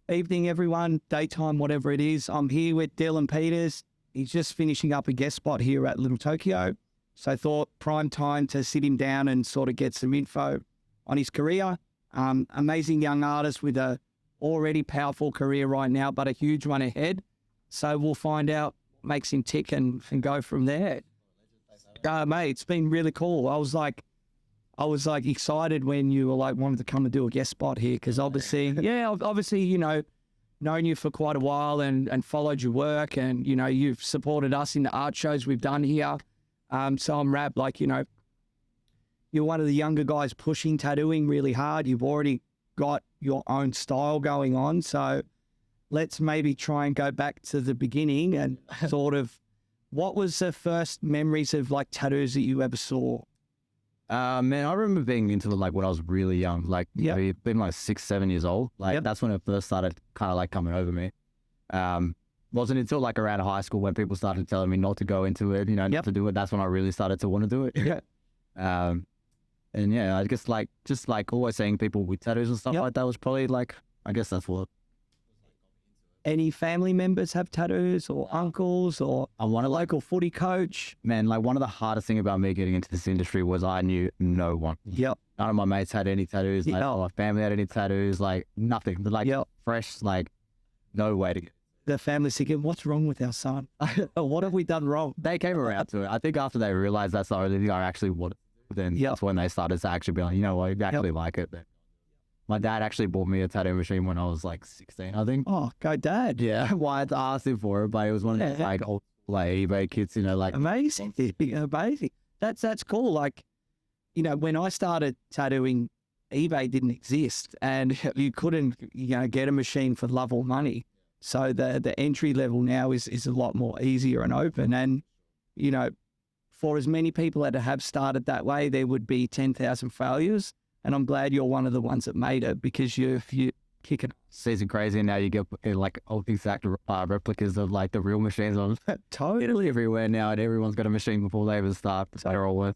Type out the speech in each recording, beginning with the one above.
Evening, everyone, daytime, whatever it is. I'm here with Dylan Peters. He's just finishing up a guest spot here at Little Tokyo. So I thought prime time to sit him down and sort of get some info on his career. Amazing young artist with a already powerful career right now, but a huge one ahead. So we'll find out what makes him tick and go from there. Mate, it's been really cool. I was like excited when you were like wanted to come and do a guest spot here because obviously, you know, known you for quite a while and followed your work and, you know, you've supported us in the art shows we've done here. So I'm wrapped, like, you know, you're one of the younger guys pushing tattooing really hard. You've already got your own style going on. So let's maybe try and go back to the beginning and sort of what was the first memories of like tattoos that you ever saw? Man, I remember being into it like when I was really young, like being like 6, 7 years old. Like that's when it first started kind of like coming over me. Wasn't until like around high school when people started telling me not to go into it, you know, not to do it. That's when I really started to want to do it. And yeah, I guess like just like always seeing people with tattoos and stuff like that was probably like, I guess that's what. Any family members have tattoos or uncles or a local footy coach? Man, like one of the hardest things about me getting into this industry was I knew no one. None of my mates had any tattoos. Like, my family had any tattoos, like nothing. But like fresh, like no way to get. The family's thinking, what's wrong with our son? What have we done wrong? They came around to it. I think after they realized that's the only thing I actually wanted, then that's when they started to actually be like, you know what, you actually like it. Then. My dad actually bought me a tattoo machine when I was like 16, I think. Oh, go dad. Yeah. Well, I had to ask him for it, but it was one of those like old like eBay kits, you know, like. Amazing. Amazing. That's cool. Like, you know, when I started tattooing, eBay didn't exist and you couldn't, you know, get a machine for love or money. So the entry level now is a lot more easier and open. And, you know, for as many people that have started that way, there would be 10,000 failures. And I'm glad you're one of the ones that made it because you're kicking. Season crazy and now you get like exact replicas of like the real machines on totally everywhere now, and everyone's got a machine before they even start. So they're all worth.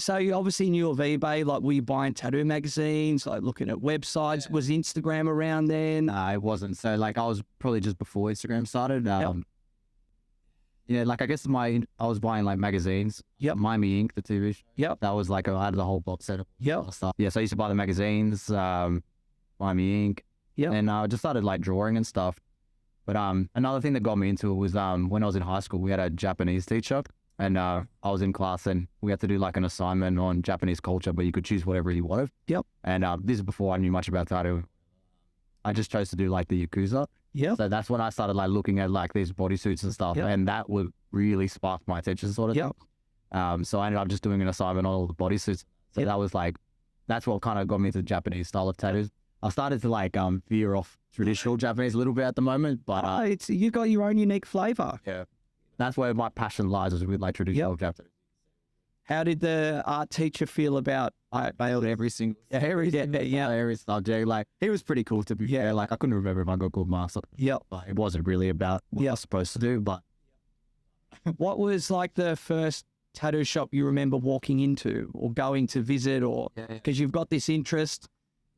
So you obviously knew of eBay. Like, were you buying tattoo magazines? Like looking at websites? Yeah. Was Instagram around then? No, it wasn't. So like I was probably just before Instagram started. Yeah, like I guess I was buying like magazines. Miami Ink, the TV show. That was like I had the whole box set of stuff. Yeah, so I used to buy the magazines, Miami Ink. And I just started like drawing and stuff. But another thing that got me into it was when I was in high school, we had a Japanese teacher, and I was in class and we had to do like an assignment on Japanese culture, but you could choose whatever you wanted. And this is before I knew much about tattoo. I just chose to do like the Yakuza. So that's when I started like looking at like these bodysuits and stuff, and that would really spark my attention sort of thing. So I ended up just doing an assignment on all the bodysuits. So that was like, that's what kind of got me into the Japanese style of tattoos. I started to like veer off traditional Japanese a little bit at the moment, but you got your own unique flavor. That's where my passion lies, is with like traditional Japanese. How did the art teacher feel about? I failed every single every subject. Like, he was pretty cool to be fair. Like, I couldn't remember if I got good marks. But it wasn't really about what I was supposed to do. But what was like the first tattoo shop you remember walking into or going to visit, or because you've got this interest,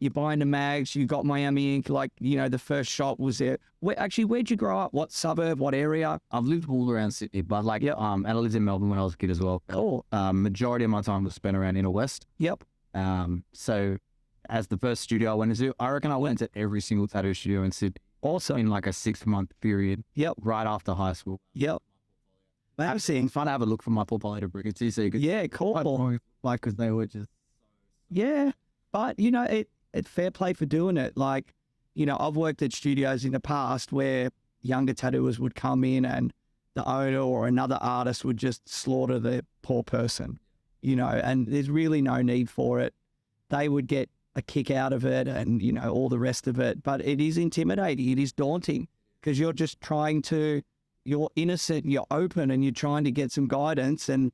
you're buying the mags, you got Miami Ink, like, you know, the first shop was there. Where'd you grow up? What suburb? What area? I've lived all around Sydney, but like, and I lived in Melbourne when I was a kid as well. Cool. Majority of my time was spent around Inner West. So as the first studio I went into, I reckon I went to every single tattoo studio in Sydney. Also in like a 6-month period. Right after high school. I'm seeing fun to have a look for my portfolio to bring it to you, so you could cool. Like, because they were just but you know, it's fair play for doing it. Like, you know, I've worked at studios in the past where younger tattooers would come in and the owner or another artist would just slaughter the poor person, you know, and there's really no need for it. They would get a kick out of it and, you know, all the rest of it. But it is intimidating. It is daunting because you're just you're innocent, you're open, and you're trying to get some guidance, and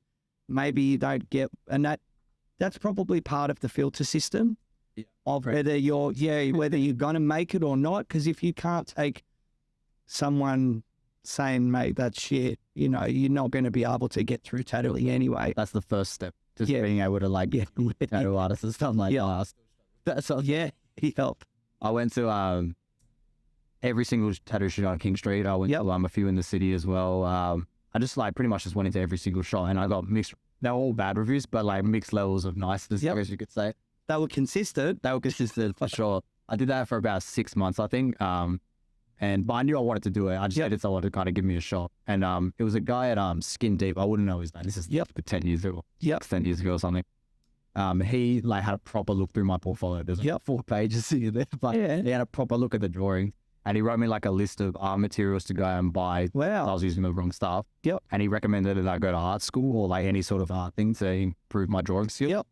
maybe you don't get, and that's probably part of the filter system. Of whether you're going to make it or not. Because if you can't take someone saying, mate, that's shit, you know, you're not going to be able to get through tattooing anyway. That's the first step. Just being able to like get tattoo artists and stuff like that. That's all. He helped. I went to every single tattoo shop on King Street. I went to a few in the city as well. I just like pretty much just went into every single shop, and I got mixed. They're all bad reviews, but like mixed levels of niceness, I guess you could say. They were consistent. They were consistent for sure. I did that for about 6 months, I think. But I knew I wanted to do it. I just needed someone to kind of give me a shot. And it was a guy at Skin Deep. I wouldn't know his name. This is 10 years ago. 10 years ago or something. He like had a proper look through my portfolio. There's like 4 pages in there, but he had a proper look at the drawing. And he wrote me like a list of art materials to go and buy. Wow. I was using the wrong stuff. And he recommended that I go to art school or like any sort of art thing to improve my drawing skills.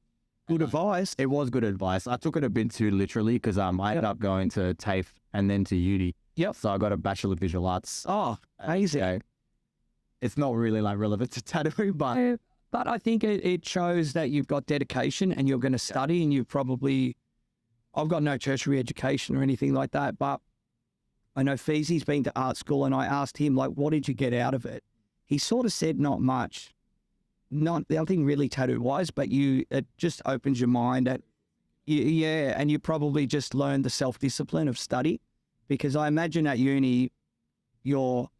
Good advice. It was good advice. I took it a bit too literally because I ended up going to TAFE and then to uni. So I got a Bachelor of Visual Arts. Oh, amazing. It's not really like relevant to tattooing, but I think it shows that you've got dedication and you're going to study, and you've probably, I've got no tertiary education or anything like that, but I know Feezy's been to art school, and I asked him, like, what did you get out of it? He sort of said not much. Nothing really tattoo-wise, but it just opens your mind and you probably just learn the self-discipline of study, because I imagine at uni, your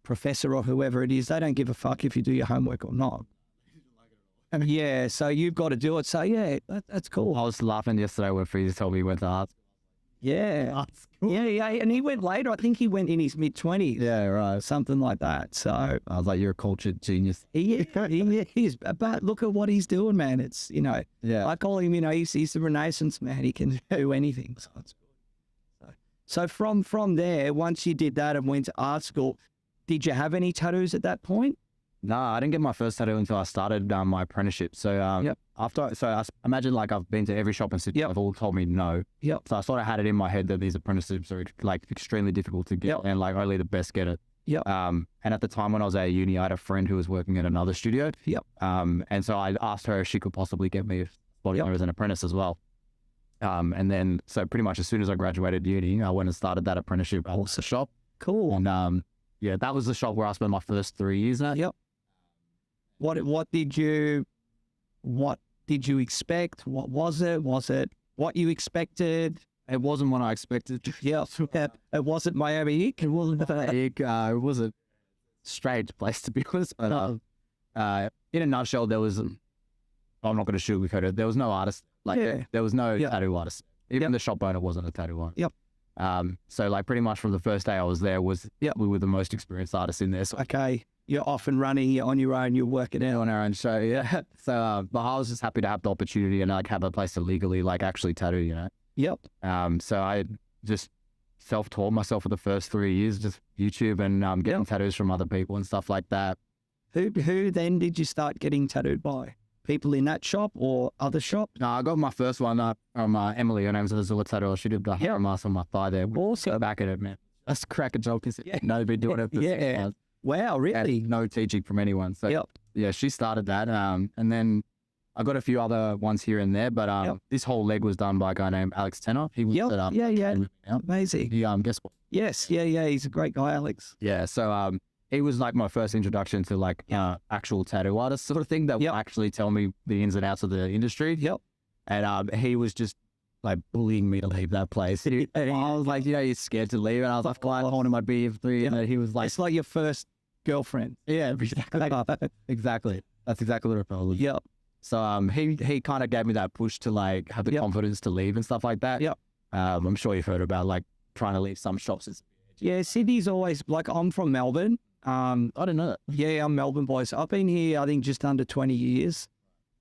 professor or whoever it is, they don't give a fuck if you do your homework or not. So you've got to do it. So that's cool. I was laughing yesterday when Feezy told me he went to art. Art's cool. And he went later. I think he went in his mid-20s. Yeah, right. Something like that. So I was like, you're a cultured genius. He is. But look at what he's doing, man. It's, I call him, he's the Renaissance man. He can do anything. So it's good. So from there, once you did that and went to art school, did you have any tattoos at that point? No, I didn't get my first tattoo until I started my apprenticeship. So I imagine like I've been to every shop in Sydney. They've all told me no. So I sort of had it in my head that these apprenticeships are like extremely difficult to get, and like only the best get it. And at the time when I was at uni, I had a friend who was working at another studio. And so I asked her if she could possibly get me a spot as an apprentice as well. And then so pretty much as soon as I graduated uni, I went and started that apprenticeship at the shop. Cool. And that was the shop where I spent my first 3 years at. What did you expect? What was it? Was it what you expected? It wasn't what I expected. It wasn't Miami Ink. It wasn't Miami Ink. It was a strange place to be honest. But in a nutshell, there was. I'm not going to sugarcoat it. There was no artist. There was no tattoo artist. Even the shop owner wasn't a tattoo artist. So like pretty much from the first day I was there we were the most experienced artists in there. So you're off and running, you're on your own, you're working out on our own. So so but I was just happy to have the opportunity and like have a place to legally like actually tattoo, So I just self-taught myself for the first 3 years, just YouTube and getting tattoos from other people and stuff like that. Who then did you start getting tattooed by? People in that shop or other shop? No, I got my first one from Emily. Her name's Azula Tattoo. She did the mask on my thigh there. Also back at it, man. That's crack a joke. No, been doing it for 6 months. Wow, really? And no teaching from anyone. So she started that. And then I got a few other ones here and there, but this whole leg was done by a guy named Alex Tenner. He was amazing. He guess what? Yes, he's a great guy, Alex. Yeah, so it was like my first introduction to like actual tattoo artist sort of thing that will actually tell me the ins and outs of the industry. And he was just like bullying me to leave that place. And I was like, you're scared to leave. And I was like, well, I wanted my BF3. And he was like, it's like your first girlfriend. Yeah, exactly. That's exactly what it felt like. So he kind of gave me that push to like have the confidence to leave and stuff like that. I'm sure you've heard about like trying to leave some shops. Sydney's always like, I'm from Melbourne. I don't know that. Yeah, I'm Melbourne boys. I've been here, I think, just under 20 years.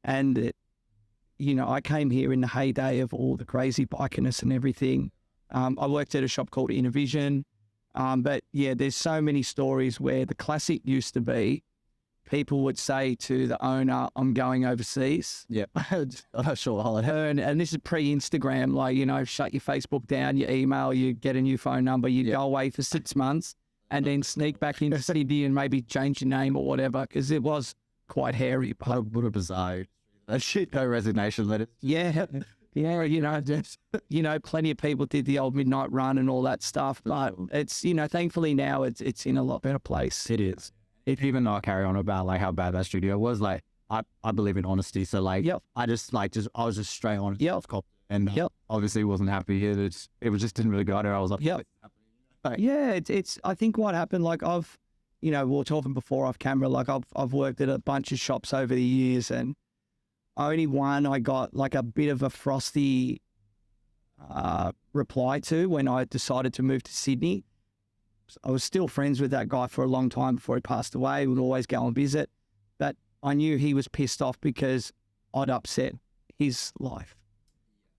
And, I came here in the heyday of all the crazy bikiness and everything. I worked at a shop called Innovision. But there's so many stories where the classic used to be, people would say to the owner, I'm going overseas. I'm not sure holiday. And this is pre-Instagram, like, shut your Facebook down, your email, you get a new phone number, you go away for 6 months and then sneak back into Sydney and maybe change your name or whatever, because it was quite hairy. But what a bizarre shit, no resignation letters. Plenty of people did the old midnight run and all that stuff. But it's, thankfully now it's in a lot better place. It is. Even though I carry on about like how bad that studio was, like I believe in honesty. So like I was just straight on. And obviously wasn't happy here. It was just didn't really go there. I was like, Yeah, it's. I think what happened, like we were talking before off camera. Like I've worked at a bunch of shops over the years, and only one I got like a bit of a frosty reply to when I decided to move to Sydney. I was still friends with that guy for a long time before he passed away. We'd always go and visit, but I knew he was pissed off because I'd upset his life,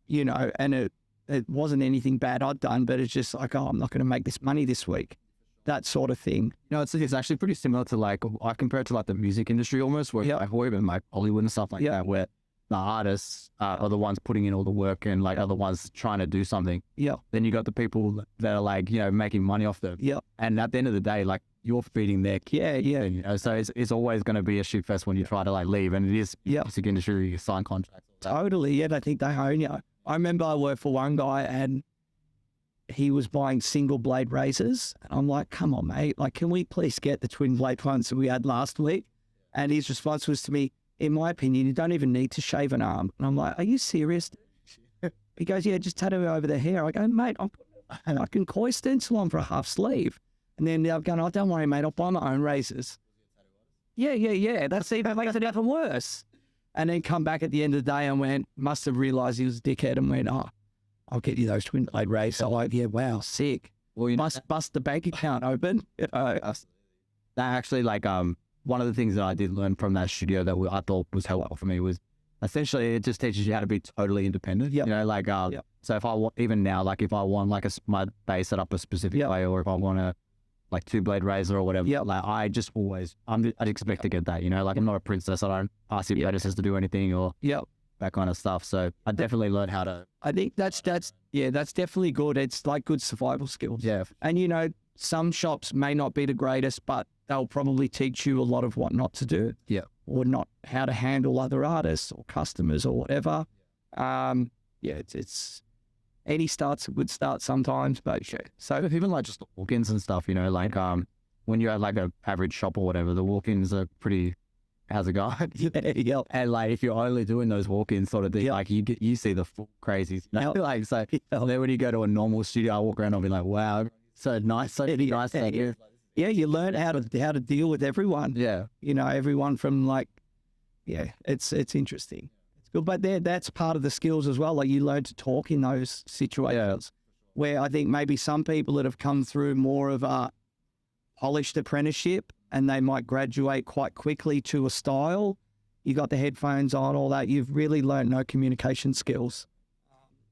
and it wasn't anything bad I'd done, but it's just like, oh, I'm not going to make this money this week, that sort of thing. It's actually pretty similar to like, I compare it to like the music industry almost, where like, or even like Hollywood and stuff like that, where the artists are the ones putting in all the work and like are the ones trying to do something. Yeah. Then you got the people that are like, making money off them. Yeah. And at the end of the day, like you're feeding their kids. Yeah. So it's always going to be a shit fest when you try to like leave, and it is music industry, you sign contracts. Totally. Yeah. They think they own you. I remember I worked for one guy and he was buying single blade razors. And I'm like, come on, mate. Like, can we please get the twin blade ones that we had last week? And his response was to me, in my opinion, you don't even need to shave an arm. And I'm like, are you serious? He goes, yeah, just tattoo over the hair. I go, mate, I can koi stencil on for a half sleeve. And then I'm going, oh, don't worry, mate, I'll buy my own razors. Yeah. That makes it even worse. And then come back at the end of the day and must have realised he was a dickhead and went, oh, I'll get you those twin blade razors. I'm like, yeah, wow, sick. Well, bust the bank account open. That actually, like, one of the things that I did learn from that studio that I thought was helpful for me was essentially it just teaches you how to be totally independent. Yep. So if I want, even now, like if I want like my base set up a specific way, or if I want a like 2-blade razor or whatever, like I just always, I'd expect to get that, like I'm not a princess. I don't ask the apprentices to do anything or that kind of stuff. So I definitely learned how to. I think that's definitely good. It's like good survival skills. Yeah. And some shops may not be the greatest, but they'll probably teach you a lot of what not to do. Yeah. Or not how to handle other artists or customers or whatever. It's any start's a good start sometimes, but yeah. So even like just the walk-ins and stuff, like when you're at like an average shop or whatever, the walk-ins are pretty, how's it going? Yeah. And like if you're only doing those walk-ins sort of thing, like you see the full crazies. Like so then when you go to a normal studio, I walk around, I'll be like, wow, so nice, nice out here. Yeah, you learn how to deal with everyone. Yeah. Everyone from like, it's interesting. It's good. But that's part of the skills as well. Like you learn to talk in those situations where I think maybe some people that have come through more of a polished apprenticeship and they might graduate quite quickly to a style. You got the headphones on, all that. You've really learned no communication skills.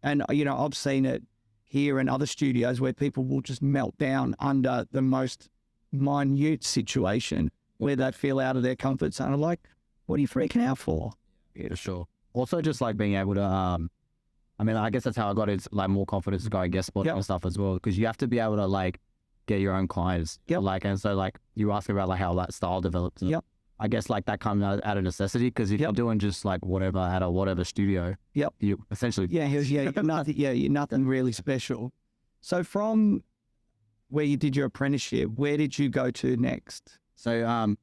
And, I've seen it here in other studios where people will just melt down under the most minute situation where they feel out of their comfort zone. I'm like, what are you freaking out for? Yeah, sure. Also just like being able to, I guess that's how I got it, like more confidence to go and guest spot and stuff as well. Because you have to be able to like get your own clients. Like, and so like you ask about like how that style develops. I guess like that comes out of necessity because if you're doing just like whatever at a whatever studio, you essentially. You're nothing really special. So from where you did your apprenticeship, where did you go to next? So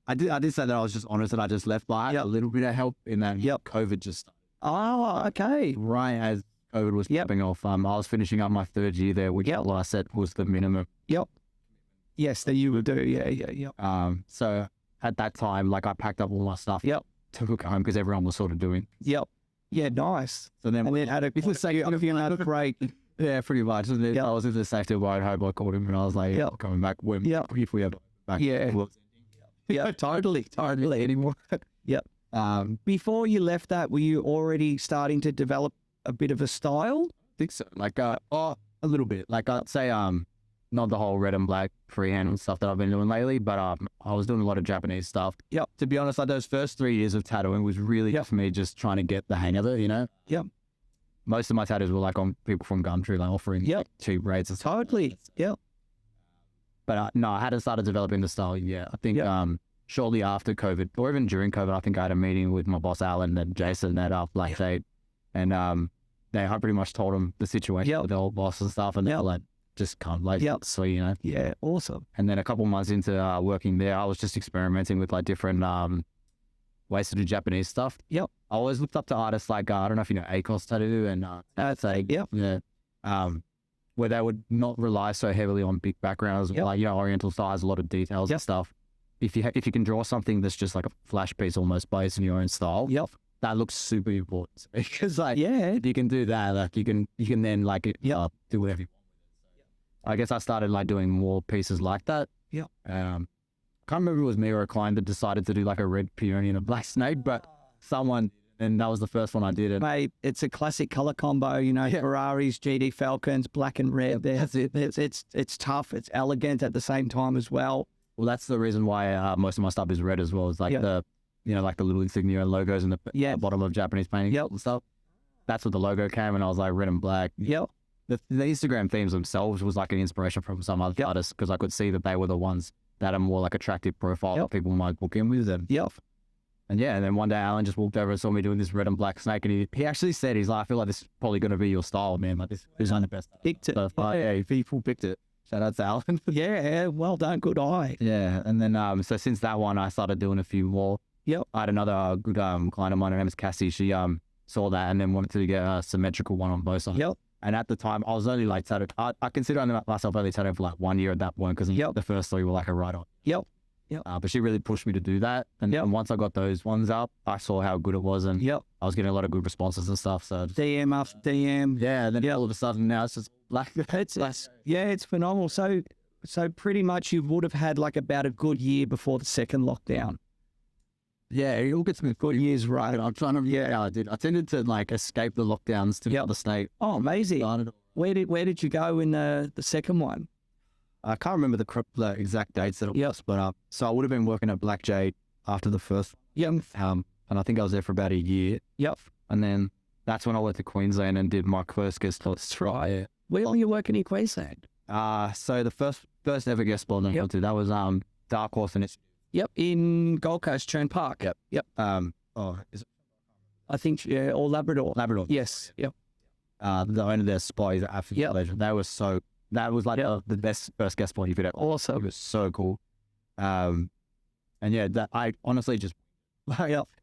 I did say that I was just honest and I just left, but I had a little bit of help in that. COVID just started. Oh, okay. Right as COVID was popping off, I was finishing up my 3rd year there, which like I said was the minimum. Yes, that you would do. Yeah. So at that time, like I packed up all my stuff. Took it home because everyone was sort of doing. Yeah, nice. So then had a break. Yeah, pretty much. And then I was in the safety of my home. I called him and I was like, coming back when if we ever back. Yeah, totally anymore. Before you left that, were you already starting to develop a bit of a style? I think so. Like a little bit. Like I'd say not the whole red and black freehand and stuff that I've been doing lately, but I was doing a lot of Japanese stuff. To be honest, like those first 3 years of tattooing was really for me just trying to get the hang of it, Most of my tattoos were like on people from Gumtree, like offering cheap rates and stuff. Totally. But no, I hadn't started developing the style yet. I think shortly after COVID, or even during COVID, I think I had a meeting with my boss Alan and Jason at Black Shade, and I pretty much told them the situation with the old boss and stuff, and they're like, just come, like, so Yeah, awesome. And then a couple months into working there, I was just experimenting with like different ways to do Japanese stuff. I always looked up to artists like I don't know if you know Akos Tattoo and that's like where they would not rely so heavily on big backgrounds, like, Oriental style has a lot of details and stuff. If you can draw something that's just like a flash piece almost based on your own style, that looks super important because like, if you can do that, like you can then like, do whatever you want. I guess I started like doing more pieces like that. Can't remember if it was me or a client that decided to do like a red peony and a black snake, but someone, and that was the first one I did. And mate, it's a classic color combo, you know, Ferraris, GD Falcons, black and red. That's it. It's tough. It's elegant at the same time as well. Well, that's the reason why most of my stuff is red as well. It's like the, like the little insignia and logos in the bottom of Japanese paintings and stuff. That's what the logo came, and I was like red and black. The Instagram themes themselves was like an inspiration from some other artists, because I could see that they were the ones that are more like attractive profile that people might book in with them. And then one day Alan just walked over and saw me doing this red and black snake, and he actually said, he's like, I feel like this is probably going to be your style, man. Like this is the best. Picked it. So, people picked it. Shout out to Alan. Well done. Good eye. And then so since that one, I started doing a few more. I had another good client of mine. Her name is Cassie. She saw that and then wanted to get a symmetrical one on both sides. And at the time, I was only like tattooed. I consider myself only tattooed for like 1 year at that point, because the first 3 were like a write-on. But she really pushed me to do that. And once I got those ones up, I saw how good it was, and I was getting a lot of good responses and stuff. So DM after DM. And then all of a sudden now it's just black. It's phenomenal. So pretty much you would have had like about a good year before the second lockdown. It all gets me good years, right? I'm trying to, I did. I tended to like escape the lockdowns to the state. Oh, amazing. Where did you go in the second one? I can't remember the exact dates that it was, but so I would have been working at Black Jade after the first. And I think I was there for about a year. And then that's when I went to Queensland and did my first guest spot. That's right. Where are you working in Queensland? So the first ever guest spot I went to, that was Dark Horse and it's. In Gold Coast, Churn Park. Is it? I think, or Labrador. Labrador. Yes. The owner of their spot is absolutely legend. That was like the best first guest spot you could ever. Awesome. It was so cool. And that I honestly just,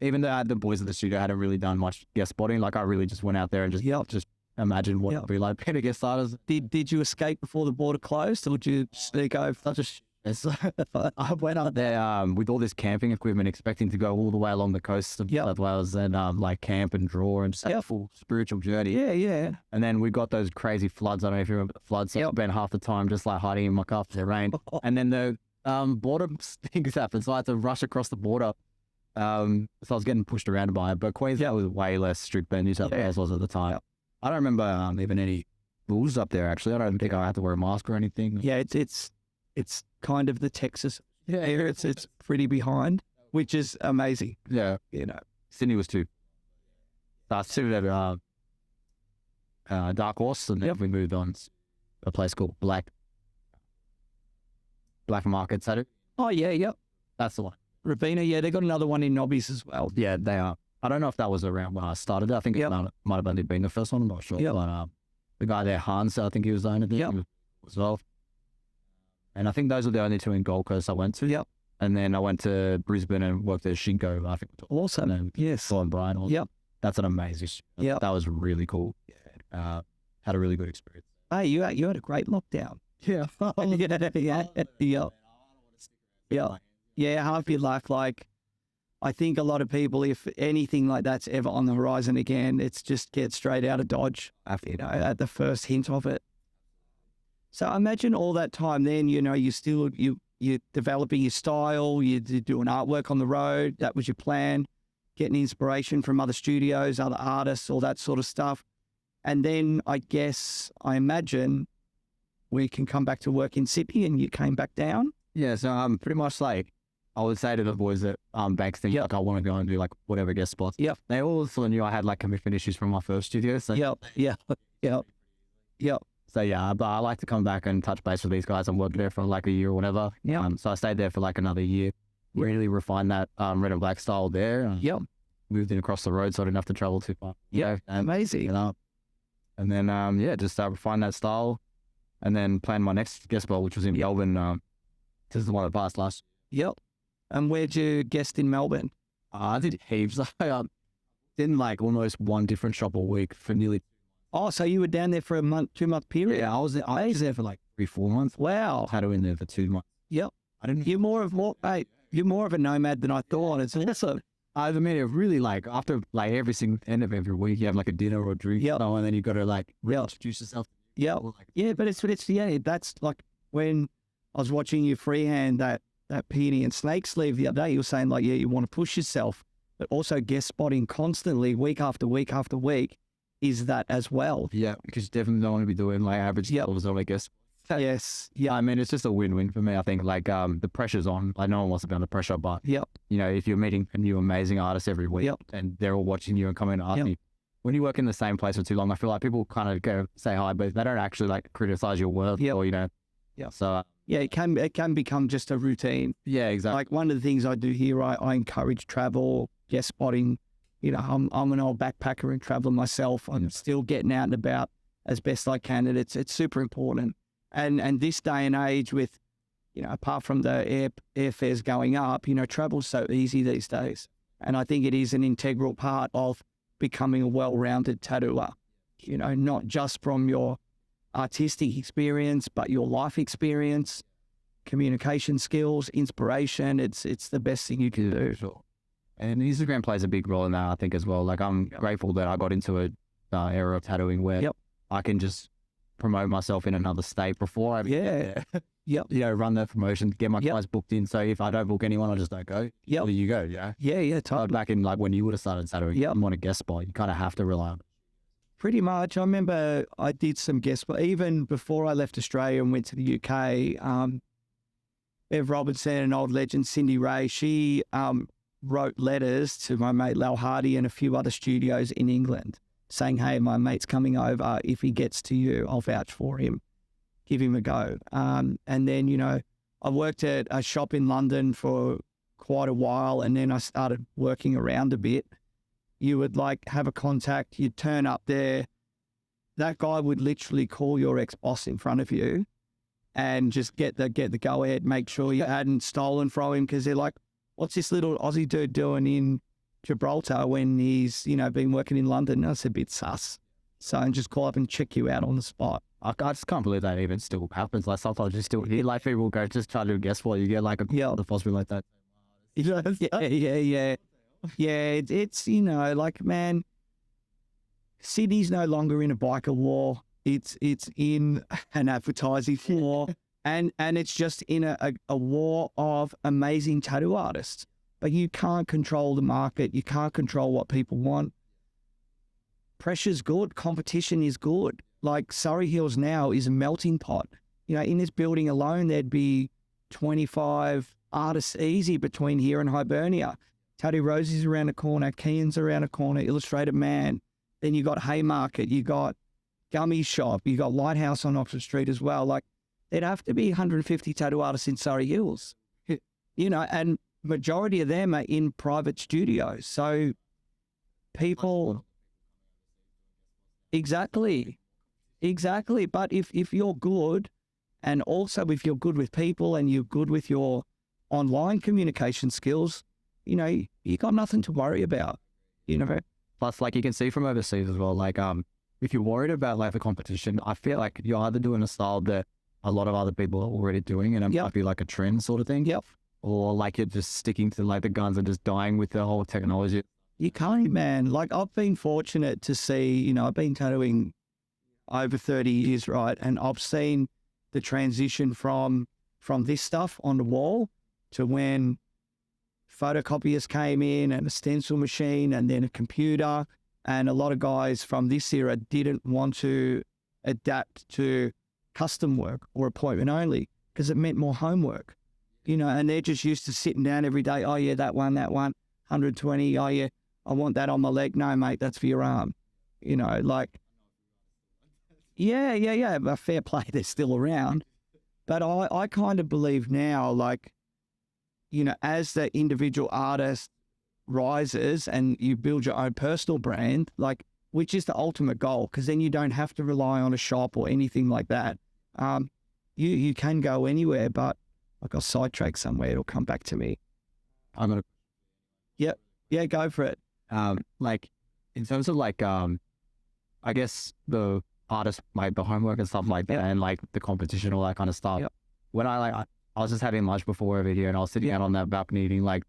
even though the boys at the studio hadn't really done much guest spotting, like I really just went out there and just imagined what it'd be like being a guest artist. Did you escape before the border closed, or did you sneak over? I went out there with all this camping equipment, expecting to go all the way along the coast of South Wales and like camp and draw and just have a full spiritual journey. And then we got those crazy floods. I don't know if you remember the floods. So I spent half the time just like hiding in my car after the rain. And then the border things happened, so I had to rush across the border. So I was getting pushed around by it. But Queensland was way less strict than New South Wales was at the time. I don't remember even any rules up there, actually. I don't think I had to wear a mask or anything. It's kind of the Texas area. It's pretty behind, which is amazing. Sydney was too. So I started at Dark Horse, and then we moved on to a place called Black Market Tattoo. Oh, That's the one. Ravina, they got another one in Nobbies as well. Yeah, they are. I don't know if that was around when I started. I think it might have only been the first one. I'm not sure. But the guy there, Hans, I think he was the owner there as well. And I think those were the only 2 in Gold Coast I went to. And then I went to Brisbane and worked at Shinko. I think. Awesome. Yes. Brian Brian. That's an amazing. That was really cool. Had a really good experience. Hey, you had a great lockdown. Half your life, like, I think a lot of people, if anything like that's ever on the horizon again, it's just get straight out of Dodge, at the first hint of it. So imagine all that time then, you're developing your style, you're doing artwork on the road. That was your plan, getting inspiration from other studios, other artists, all that sort of stuff. And then I imagine we can come back to work in Sydney, and you came back down. So pretty much like, I would say to the boys that Banks think like I want to go and do like whatever guest spots. They all sort of knew I had like commitment issues from my first studio. So So but I like to come back and touch base with these guys. I'm working there for like a year or whatever. So I stayed there for like another year. Really refined that red and black style there. Moved in across the road, so I didn't have to travel too far. Amazing. And then just refined that style, and then planned my next guest spot, which was in Melbourne. This is the one that passed last. And where'd you guest in Melbourne? I did heaps. I did like almost one different shop a week for nearly. Oh, so you were down there for a month, 2 month period? Yeah, I was there for like 3-4 months. Wow. Tattooing there for 2 months. Yep. I didn't. You're more of a nomad than I thought. It's awesome. I mean, it really like after like every single end of every week, you have like a dinner or a drink, and then you got to like introduce yourself. Yeah, yeah, but it's that's like when I was watching you freehand that peony and snake sleeve the other day. You were saying like, you want to push yourself, but also guest spotting constantly, week after week after week, is that as well? Yeah, because you definitely don't want to be doing like average levels on, I guess. Yes. Yeah. I mean, it's just a win-win for me. I think like the pressure's on. Like no one wants to be under pressure, but you know, if you're meeting a new amazing artist every week and they're all watching you and coming to ask you, when you work in the same place for too long, I feel like people kind of go say hi, but they don't actually like criticize your work or, you know. Yeah. So it can become just a routine. Yeah, exactly. Like one of the things I do here, I encourage travel, guest spotting. You know, I'm an old backpacker and traveler myself. I'm still getting out and about as best I can, and it's super important. And this day and age with, you know, apart from the airfares going up, you know, travel's so easy these days. And I think it is an integral part of becoming a well-rounded tattooer, you know, not just from your artistic experience, but your life experience, communication skills, inspiration. It's the best thing you can do. Sure. And Instagram plays a big role in that, I think, as well. Like I'm grateful that I got into a era of tattooing where I can just promote myself in another state before I you know, run the promotion, get my clients booked in. So if I don't book anyone, I just don't go. There you go. Yeah. Totally. Back in like when you would have started tattooing, you want a guest spot, you kind of have to rely on it. Pretty much. I remember I did some guest spot even before I left Australia and went to the UK. Bev Robertson, an old legend, Cindy Ray, she wrote letters to my mate Lal Hardy and a few other studios in England saying, hey, my mate's coming over. If he gets to you, I'll vouch for him. Give him a go. And then, you know, I worked at a shop in London for quite a while, and then I started working around a bit. You would like have a contact, you'd turn up there. That guy would literally call your ex-boss in front of you and just get the go-ahead, make sure you hadn't stolen from him, because they're like, what's this little Aussie dude doing in Gibraltar when he's, you know, been working in London? That's a bit sus. So and just call up and check you out on the spot. I just can't believe that even still happens. Like sometimes you still hear like people go just try to do a guess what, you get like a the possibility like that. Yeah, it's, you know, like, man, Sydney's no longer in a biker war. It's in an advertising war, and it's just in a war of amazing tattoo artists. But you can't control the market. You can't control what people want. Pressure's good. Competition is good. Like Surrey Hills now is a melting pot. You know, in this building alone, there'd be 25 artists easy between here and Hibernia. Tattoo Rosie's around the corner, Kean's around the corner, Illustrated Man. Then you got Haymarket, you got Gummy Shop, you got Lighthouse on Oxford Street as well. Like, there'd have to be 150 tattoo artists in Surrey Hills, you know, and majority of them are in private studios. So people, exactly. But if you're good, and also if you're good with people and you're good with your online communication skills, you know, you got nothing to worry about, you know. Plus, like you can see from overseas as well, like if you're worried about like the competition, I feel like you're either doing a style that a lot of other people are already doing and it might be like a trend sort of thing. Or like you're just sticking to like the guns and just dying with the whole technology. You can't, man. Like I've been fortunate to see, you know, I've been tattooing over 30 years, right? And I've seen the transition from this stuff on the wall to when photocopiers came in and a stencil machine and then a computer. And a lot of guys from this era didn't want to adapt to custom work or appointment only because it meant more homework, you know, and they're just used to sitting down every day. Oh yeah, that one, 120. Oh yeah, I want that on my leg. No, mate, that's for your arm. You know, like, yeah, but fair play, they're still around. But I kind of believe now, like, you know, as the individual artist rises and you build your own personal brand, like, which is the ultimate goal, because then you don't have to rely on a shop or anything like that. You can go anywhere, but I got sidetracked somewhere. It'll come back to me. I'm gonna. Yeah, go for it. Like in terms of like, I I guess the artist, like the homework and stuff like that, and like the competition, all that kind of stuff. Yep. When I was just having lunch before over here, and I was sitting out on that balcony eating like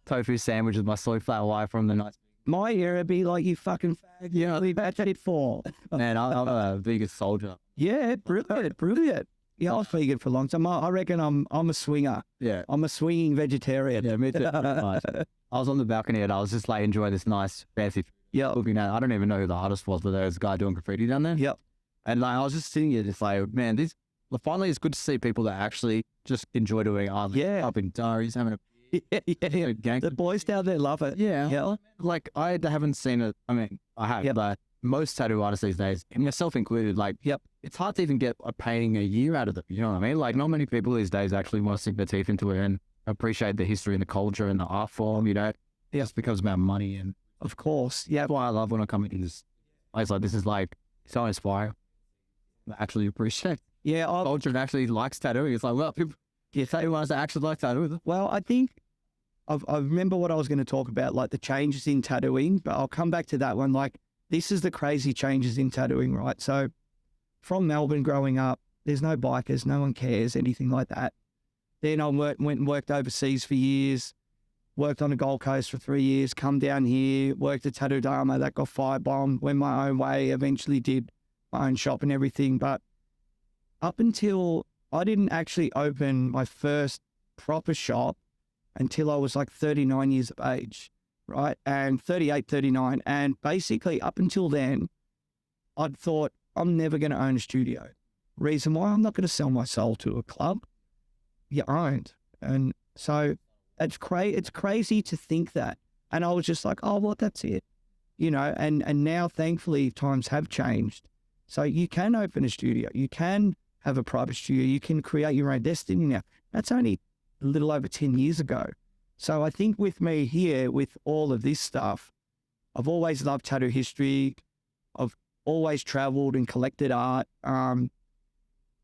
tofu sandwiches, my soy flour wife from the night. My era be like, you fucking fag, you know, leave that shit for. Man, I'm a vegan soldier. Yeah, brilliant. Yeah, I was vegan for a long time. I reckon I'm a swinger. Yeah. I'm a swinging vegetarian. Yeah, me too. Nice. I was on the balcony and I was just like enjoying this nice fancy. Yeah. Looking at, I don't even know who the artist was, but there was a guy doing graffiti down there. Yep. And like I was just sitting here, just like, man, finally it's good to see people that actually just enjoy doing art. Like, Yeah. Up in Durham, having a yeah. The boys down there love it. Yeah. Yeah. Like I haven't seen it. I mean, I have, but most tattoo artists these days, and myself included, like, it's hard to even get a painting a year out of them. You know what I mean? Like, not many people these days actually want to sink their teeth into it and appreciate the history and the culture and the art form. You know, it just becomes about money. And of course, that's why I love when I come into this place. Like, this is like so inspiring. I actually appreciate culture and actually likes tattooing. It's like, well, people. You tattoo artists that actually like tattooing. Well, I think I remember what I was going to talk about, like the changes in tattooing, but I'll come back to that one. Like, this is the crazy changes in tattooing, right? So from Melbourne growing up, there's no bikers, no one cares, anything like that. Then I went and worked overseas for years, worked on the Gold Coast for 3 years, come down here, worked at Tattoo Dharma, that got firebombed, went my own way, eventually did my own shop and everything. But up until I didn't actually open my first proper shop until I was like 39 years of age, right? And 38, 39. And basically up until then, I'd thought I'm never going to own a studio. Reason why? I'm not going to sell my soul to a club. You owned. And so it's crazy to think that. And I was just like, oh, well, that's it. You know, and now thankfully times have changed. So you can open a studio. You can have a private studio. You can create your own destiny now. That's only a little over 10 years ago. So I think with me here, with all of this stuff, I've always loved tattoo history. I've always traveled and collected art.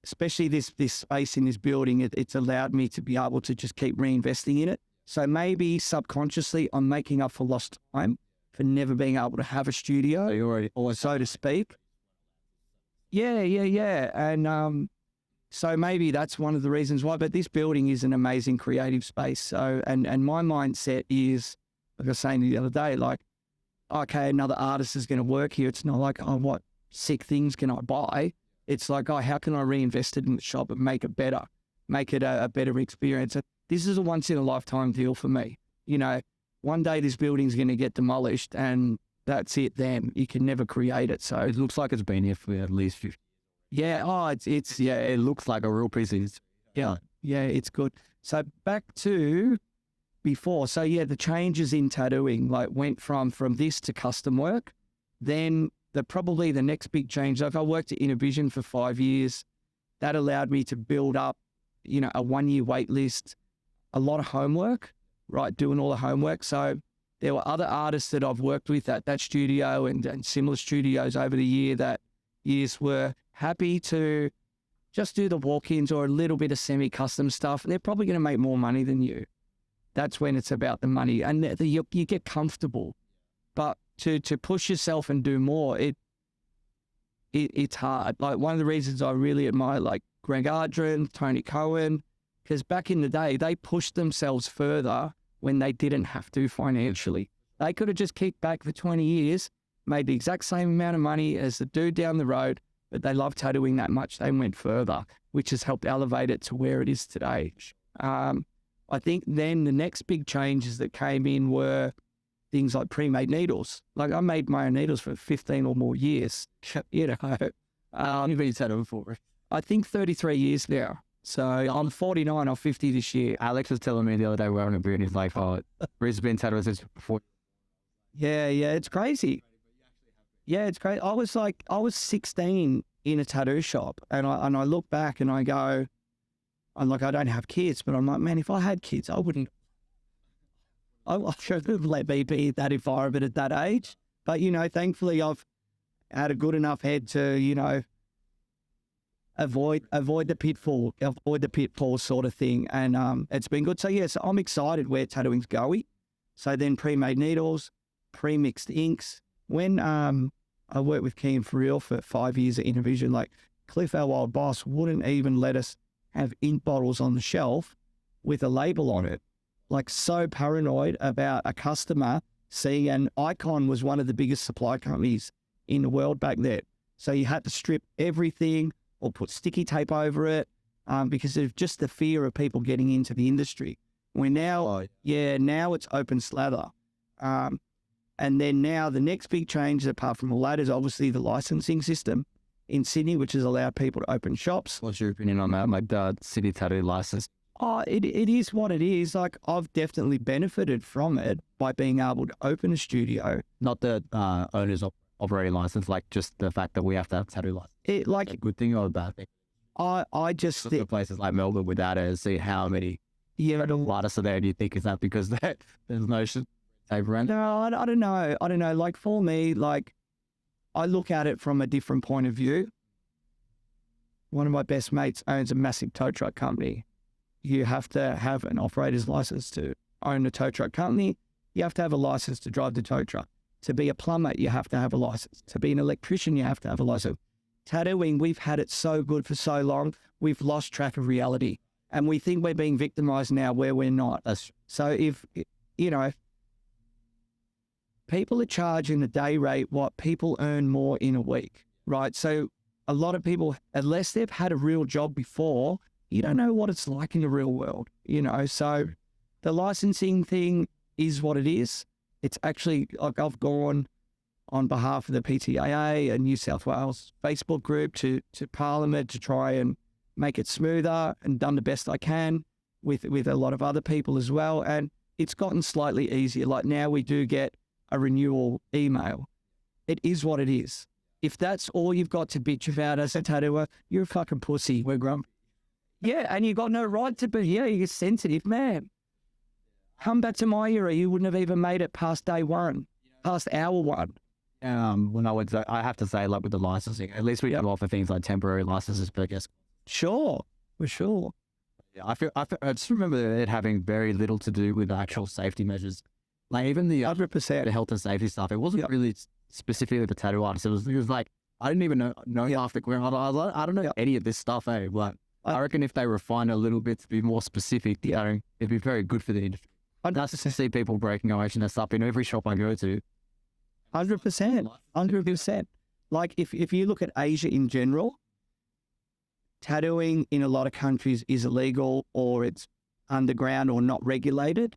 Especially this space in this building, it's allowed me to be able to just keep reinvesting in it. So maybe subconsciously I'm making up for lost time for never being able to have a studio, or so to speak. Yeah. And so maybe that's one of the reasons why. But this building is an amazing creative space. So, and my mindset is, like I was saying the other day, like, okay, another artist is going to work here. It's not like, oh, what sick things can I buy? It's like, oh, how can I reinvest it in the shop and make it better, make it a better experience? This is a once in a lifetime deal for me. You know, one day this building's going to get demolished and that's it then. You can never create it. So it looks like it's been here for at least 50. Yeah. Oh, it looks like a real piece of it. Yeah. Yeah, it's good. So back to before. So yeah, the changes in tattooing, like went from this to custom work. Then probably the next big change, like I worked at Innovision for 5 years. That allowed me to build up, you know, a 1 year wait list, a lot of homework, right? Doing all the homework. So there were other artists that I've worked with at that studio and similar studios over the years were happy to just do the walk-ins or a little bit of semi-custom stuff. They're probably going to make more money than you. That's when it's about the money, and you get comfortable. But to push yourself and do more, it's hard. Like one of the reasons I really admire like Greg Ardren, Tony Cohen, because back in the day, they pushed themselves further when they didn't have to financially. They could have just kicked back for 20 years, made the exact same amount of money as the dude down the road, but they loved tattooing that much. They went further, which has helped elevate it to where it is today. I think then the next big changes that came in were things like pre-made needles. Like I made my own needles for 15 or more years. You know, you've been tattooing for, I think 33 years now. So I'm 49 or 50 this year. Alex was telling me the other day we're on a beer and he's like, oh, Riz been tattooing since before. Yeah, it's crazy. Yeah, it's great. I was 16 in a tattoo shop, and I look back and I go, I'm like, I don't have kids, but I'm like, man, if I had kids, I should have let me be in that environment at that age. But you know, thankfully, I've had a good enough head to, you know, avoid the pitfall sort of thing, and it's been good. So yes, I'm excited where tattooing's going. So then pre-made needles, pre-mixed inks. When I I worked with Keen for real for 5 years at Innovision. Like Cliff, our old boss, wouldn't even let us have ink bottles on the shelf with a label on it. Like so paranoid about a customer seeing, and Icon was one of the biggest supply companies in the world back then. So you had to strip everything or put sticky tape over it because of just the fear of people getting into the industry. We're now, now it's open slather. And then now the next big change, apart from all that, is obviously the licensing system in Sydney, which has allowed people to open shops. What's your opinion on that? Like the city tattoo license? Oh, it is what it is. Like I've definitely benefited from it by being able to open a studio. Not the owner's operating license, like just the fact that we have to have tattoo license. It like a good thing or a bad thing? I just look at places like Melbourne without it and see how many artists are there. Do you think is that because there's no tape around? No, I don't know. I don't know. Like for me, like I look at it from a different point of view. One of my best mates owns a massive tow truck company. You have to have an operator's license to own a tow truck company. You have to have a license to drive the tow truck. To be a plumber, you have to have a license. To be an electrician, you have to have a license. Tattooing, we've had it so good for so long, we've lost track of reality. And we think we're being victimized now where we're not. So if, people are charging a day rate what people earn more in a week, right? So a lot of people, unless they've had a real job before, you don't know what it's like in the real world, So the licensing thing is what it is. It's actually, like I've gone on behalf of the PTAA and New South Wales Facebook group to Parliament to try and make it smoother, and done the best I can with a lot of other people as well. And it's gotten slightly easier. Like now we do get a renewal email. It is what it is. If that's all you've got to bitch about as a tattooer, you're a fucking pussy. We're grumpy. Yeah, and you got no right to be here. You're sensitive, man. Come back to my era, you wouldn't have even made it past day one, past hour one. When I have to say, like with the licensing, at least we can offer things like temporary licenses per guest. Sure, for sure. Yeah, I just remember it having very little to do with actual safety measures. Like even the 100%, the health and safety stuff. It wasn't really specifically the tattoo artist. It was like I didn't even know half the I don't know any of this stuff. But I reckon if they refine a little bit to be more specific, it'd be very good for the industry. I'd like to see people breaking OH&S stuff in every shop I go to. 100%, 100%. Like if you look at Asia in general, tattooing in a lot of countries is illegal or it's underground or not regulated.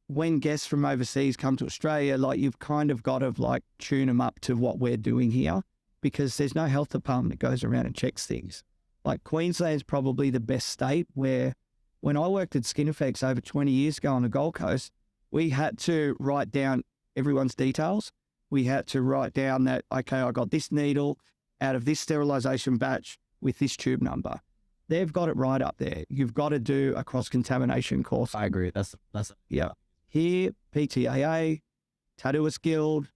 When guests from overseas come to Australia, like you've kind of got to like tune them up to what we're doing here, because there's no health department that goes around and checks things. Like Queensland's probably the best state where when I worked at Skin Effects over 20 years ago on the Gold Coast, we had to write down everyone's details. We had to write down that, okay, I got this needle out of this sterilisation batch with this tube number. They've got it right up there. You've got to do a cross-contamination course. I agree. That's yeah. Here, PTAA, Tattooist Guild,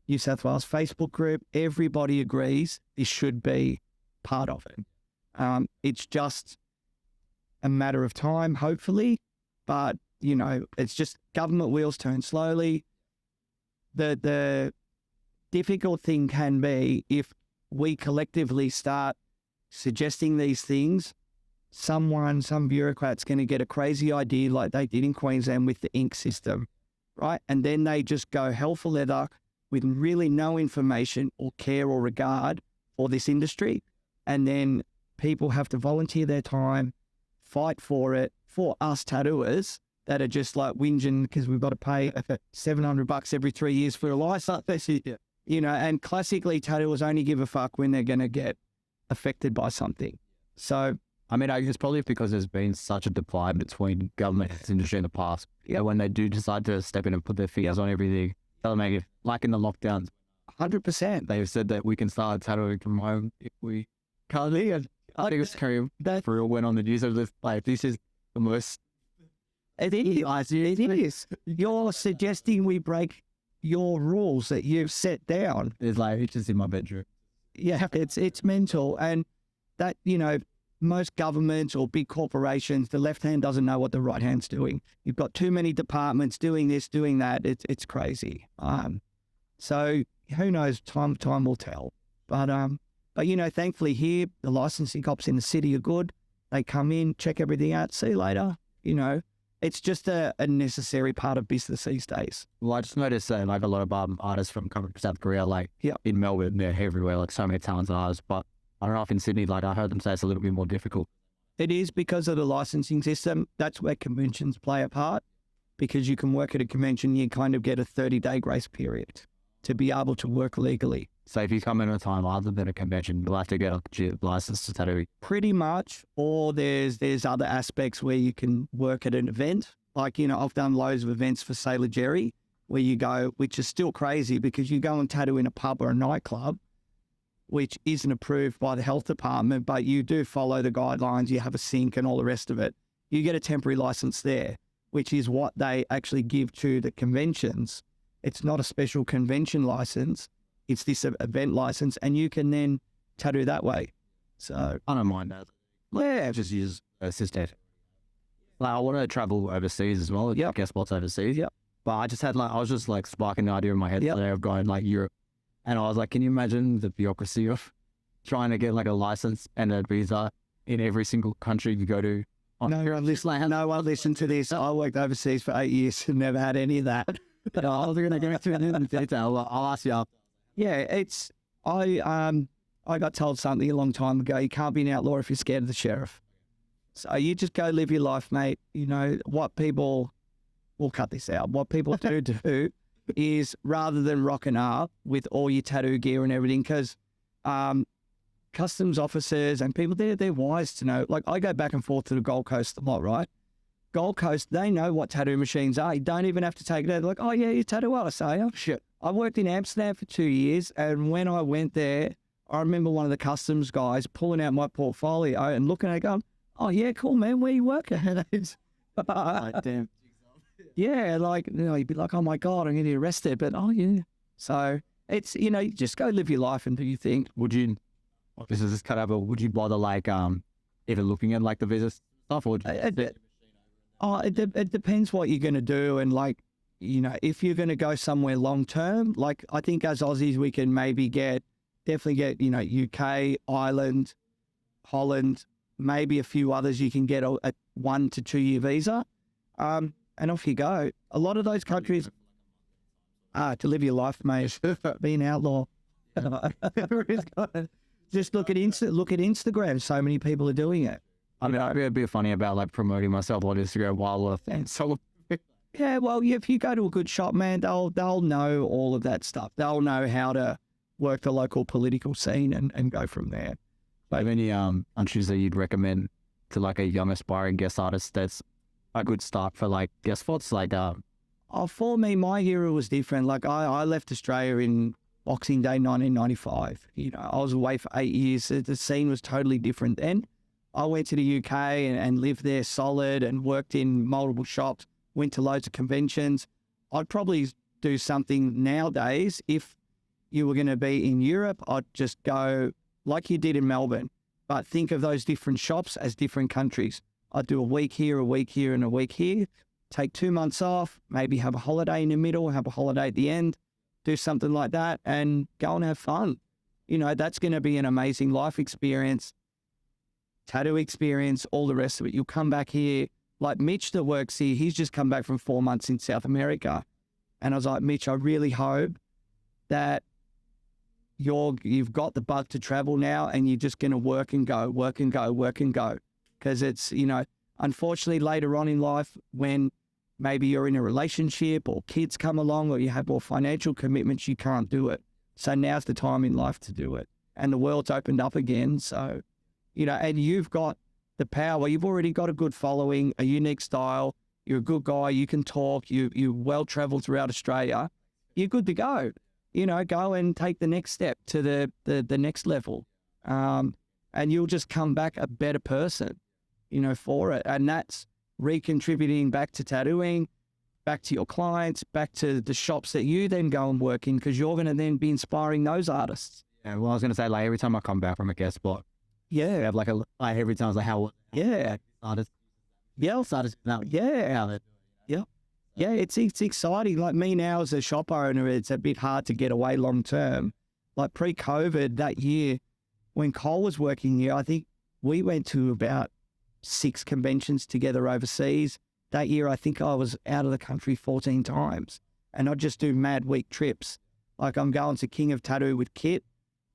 New South Wales Facebook group, everybody agrees this should be part of it. It's just a matter of time, hopefully, but it's just government wheels turn slowly. The difficult thing can be if we collectively start suggesting these things, some bureaucrat's going to get a crazy idea like they did in Queensland with the ink system, right? And then they just go hell for leather with really no information or care or regard for this industry. And then people have to volunteer their time, fight for it, for us tattooers that are just like whinging because we've got to pay $700 every 3 years for a license. And classically tattooers only give a fuck when they're going to get affected by something. So, I mean, it's probably because there's been such a divide between government and this industry in the past. Yeah, when they do decide to step in and put their fingers on everything, they'll make it like in the lockdowns. 100%. They've said that we can start tattooing from home if we can't. And I think it's Kareem for real went on the news of this. Like, this is the most. It is. You're suggesting we break your rules that you've set down. It's like, it's just in my bedroom. Yeah, it's mental. And that, most governments or big corporations, the left hand doesn't know what the right hand's doing. You've got too many departments doing this, doing that. It's crazy. So who knows? Time will tell. But you know, thankfully here, the licensing cops in the city are good. They come in, check everything out, see you later. You know, it's just a necessary part of business these days. Well, I just noticed that like a lot of artists from coming from South Korea, like in Melbourne, they're everywhere, like so many talented artists. But I don't know if in Sydney, like I heard them say it's a little bit more difficult. It is because of the licensing system. That's where conventions play a part, because you can work at a convention, you kind of get a 30-day grace period to be able to work legally. So if you come in a time other than a convention, you'll have to get a license to tattoo. Pretty much. Or there's other aspects where you can work at an event. Like, you know, I've done loads of events for Sailor Jerry where you go, which is still crazy because you go and tattoo in a pub or a nightclub, which isn't approved by the health department, but you do follow the guidelines. You have a sink and all the rest of it. You get a temporary license there, which is what they actually give to the conventions. It's not a special convention license. It's this event license, and you can then tattoo that way. So I don't mind that. Yeah. Just use assistant. Like I want to travel overseas as well. Yeah. Guest spots overseas. Yeah. But I just had I was just like sparking the idea in my head of going like Europe. And I was like, can you imagine the bureaucracy of trying to get like a license and a visa in every single country you go to? No one listen to this. I worked overseas for 8 years and never had any of that. I'll ask you after. Yeah, I got told something a long time ago. You can't be an outlaw if you're scared of the sheriff. So you just go live your life, mate. You know, what people, we'll cut this out. What people do is rather than rocking up with all your tattoo gear and everything, because customs officers and people, they're wise to know. Like I go back and forth to the Gold Coast a lot, right? Gold Coast, they know what tattoo machines are. You don't even have to take it out. They're like, oh yeah, you tattoo artist, are you? Shit. I worked in Amsterdam for 2 years, and when I went there, I remember one of the customs guys pulling out my portfolio and looking at it going, oh yeah, cool man, where you working? Damn. Yeah, like, you know, you'd be like, oh my God, I'm getting arrested. But oh yeah. So it's, you know, you just go live your life and do your thing. Would you, this is just cut out, but would you bother like even looking at like the visa stuff or it depends what you're going to do. And like, you know, if you're going to go somewhere long term, like I think as Aussies, we can maybe definitely get, you know, UK, Ireland, Holland, maybe a few others. You can get a 1 to 2 year visa. And off you go. A lot of those countries, to live your life, mate, be an outlaw. Just look at Instagram. So many people are doing it. I mean, I'd be a bit funny about like promoting myself on Instagram while so. Yeah, well, if you go to a good shop, man, they'll know all of that stuff. They'll know how to work the local political scene and go from there. But any countries that you'd recommend to like a young aspiring guest artist that's a good start for like guest spots? Like for me, my era was different. Like I left Australia in Boxing Day 1995. You know, I was away for 8 years. The scene was totally different then. I went to the UK and lived there solid and worked in multiple shops, went to loads of conventions. I'd probably do something nowadays. If you were going to be in Europe, I'd just go like you did in Melbourne, but think of those different shops as different countries. I'd do a week here, and a week here, take 2 months off, maybe have a holiday in the middle, have a holiday at the end, do something like that and go and have fun. You know, that's going to be an amazing life experience, tattoo experience, all the rest of it. You'll come back here. Like Mitch that works here, he's just come back from 4 months in South America. And I was like, Mitch, I really hope that you've got the bug to travel now and you're just going to work and go. Because it's, you know, unfortunately later on in life when maybe you're in a relationship or kids come along or you have more financial commitments, you can't do it. So now's the time in life to do it. And the world's opened up again. So, you know, and you've got the power. You've already got a good following, a unique style. You're a good guy. You can talk. You're well-traveled throughout Australia. You're good to go. You know, go and take the next step to the next level. And you'll just come back a better person, you know, for it. And that's recontributing back to tattooing, back to your clients, back to the shops that you then go and work in, because you're going to then be inspiring those artists. Yeah, well, I was going to say, like, every time I come back from a guest spot, yeah, I have like every time I was like, how yeah, artists, yeah, artists now, yeah, yeah, Yeah, it's exciting. Like me now as a shop owner, it's a bit hard to get away long term. Like pre-COVID that year, when Cole was working here, I think we went to about 6 conventions together overseas. That year, I think I was out of the country 14 times. And I'd just do mad week trips. Like I'm going to King of Tattoo with Kit,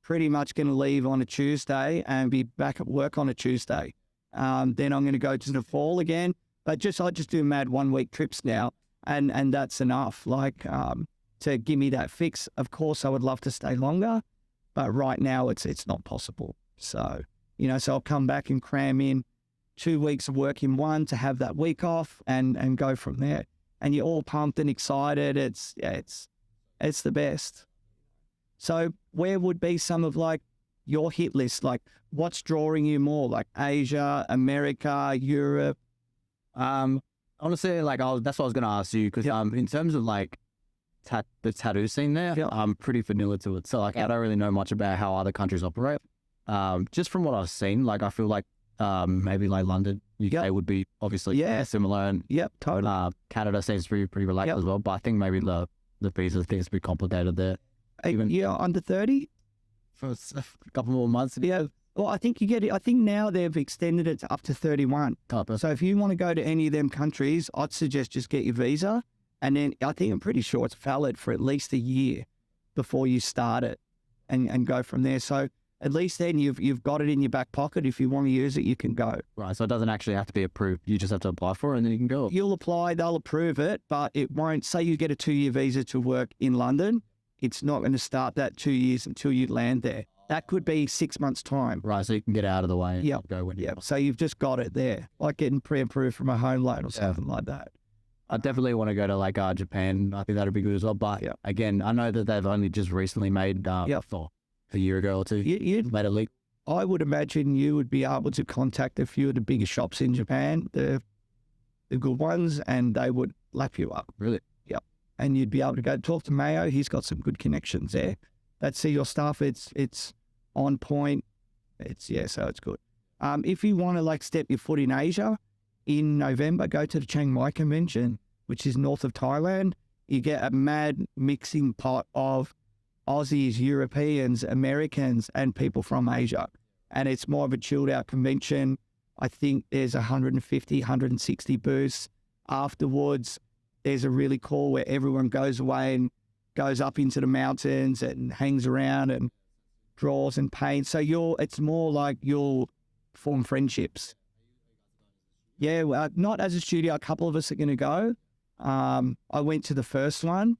pretty much going to leave on a Tuesday and be back at work on a Tuesday. Then I'm going to go to Nepal again. But I just do mad 1 week trips now. And that's enough. Like to give me that fix. Of course, I would love to stay longer, but right now it's not possible. So, so I'll come back and cram in 2 weeks of work in one to have that week off and go from there. And you're all pumped and excited. It's the best. So where would be some of like your hit list? Like what's drawing you more? Like Asia, America, Europe? Honestly, like that's what I was gonna ask you because in terms of like the tattoo scene there, I'm pretty vanilla to it. So like I don't really know much about how other countries operate. Just from what I've seen, like I feel like maybe like London, UK would be obviously similar, and totally. Canada seems pretty relaxed as well. But I think maybe the visa thing's pretty complicated there. Even under 30 for a couple more months. Yeah. Well, I think you get it. I think now they've extended it to up to 31. So if you want to go to any of them countries, I'd suggest just get your visa. And then I'm pretty sure it's valid for at least a year before you start it and go from there. So at least then you've got it in your back pocket. If you want to use it, you can go. Right. So it doesn't actually have to be approved. You just have to apply for it and then you can go. You'll apply, they'll approve it, but it won't. Say you get a 2-year visa to work in London, it's not going to start that 2 years until you land there. That could be 6 months' time. Right, so you can get out of the way and go when you want. So you've just got it there, like getting pre-approved from a home loan or something like that. I definitely want to go to like Japan. I think that'd be good as well. But again, I know that they've only just recently made for a year ago or two. You'd made a leak. I would imagine you would be able to contact a few of the bigger shops in Japan, the good ones, and they would lap you up. Really? Yep. And you'd be able to go talk to Mayo. He's got some good connections there. They'd see your stuff. It's on point. So it's good. If you want to like step your foot in Asia, in November, go to the Chiang Mai Convention, which is north of Thailand. You get a mad mixing pot of Aussies, Europeans, Americans, and people from Asia. And it's more of a chilled out convention. I think there's 150, 160 booths. Afterwards, there's a really cool where everyone goes away and goes up into the mountains and hangs around and draws and paints. So it's more like you'll form friendships. Yeah, well, not as a studio. A couple of us are going to go. I went to the first one,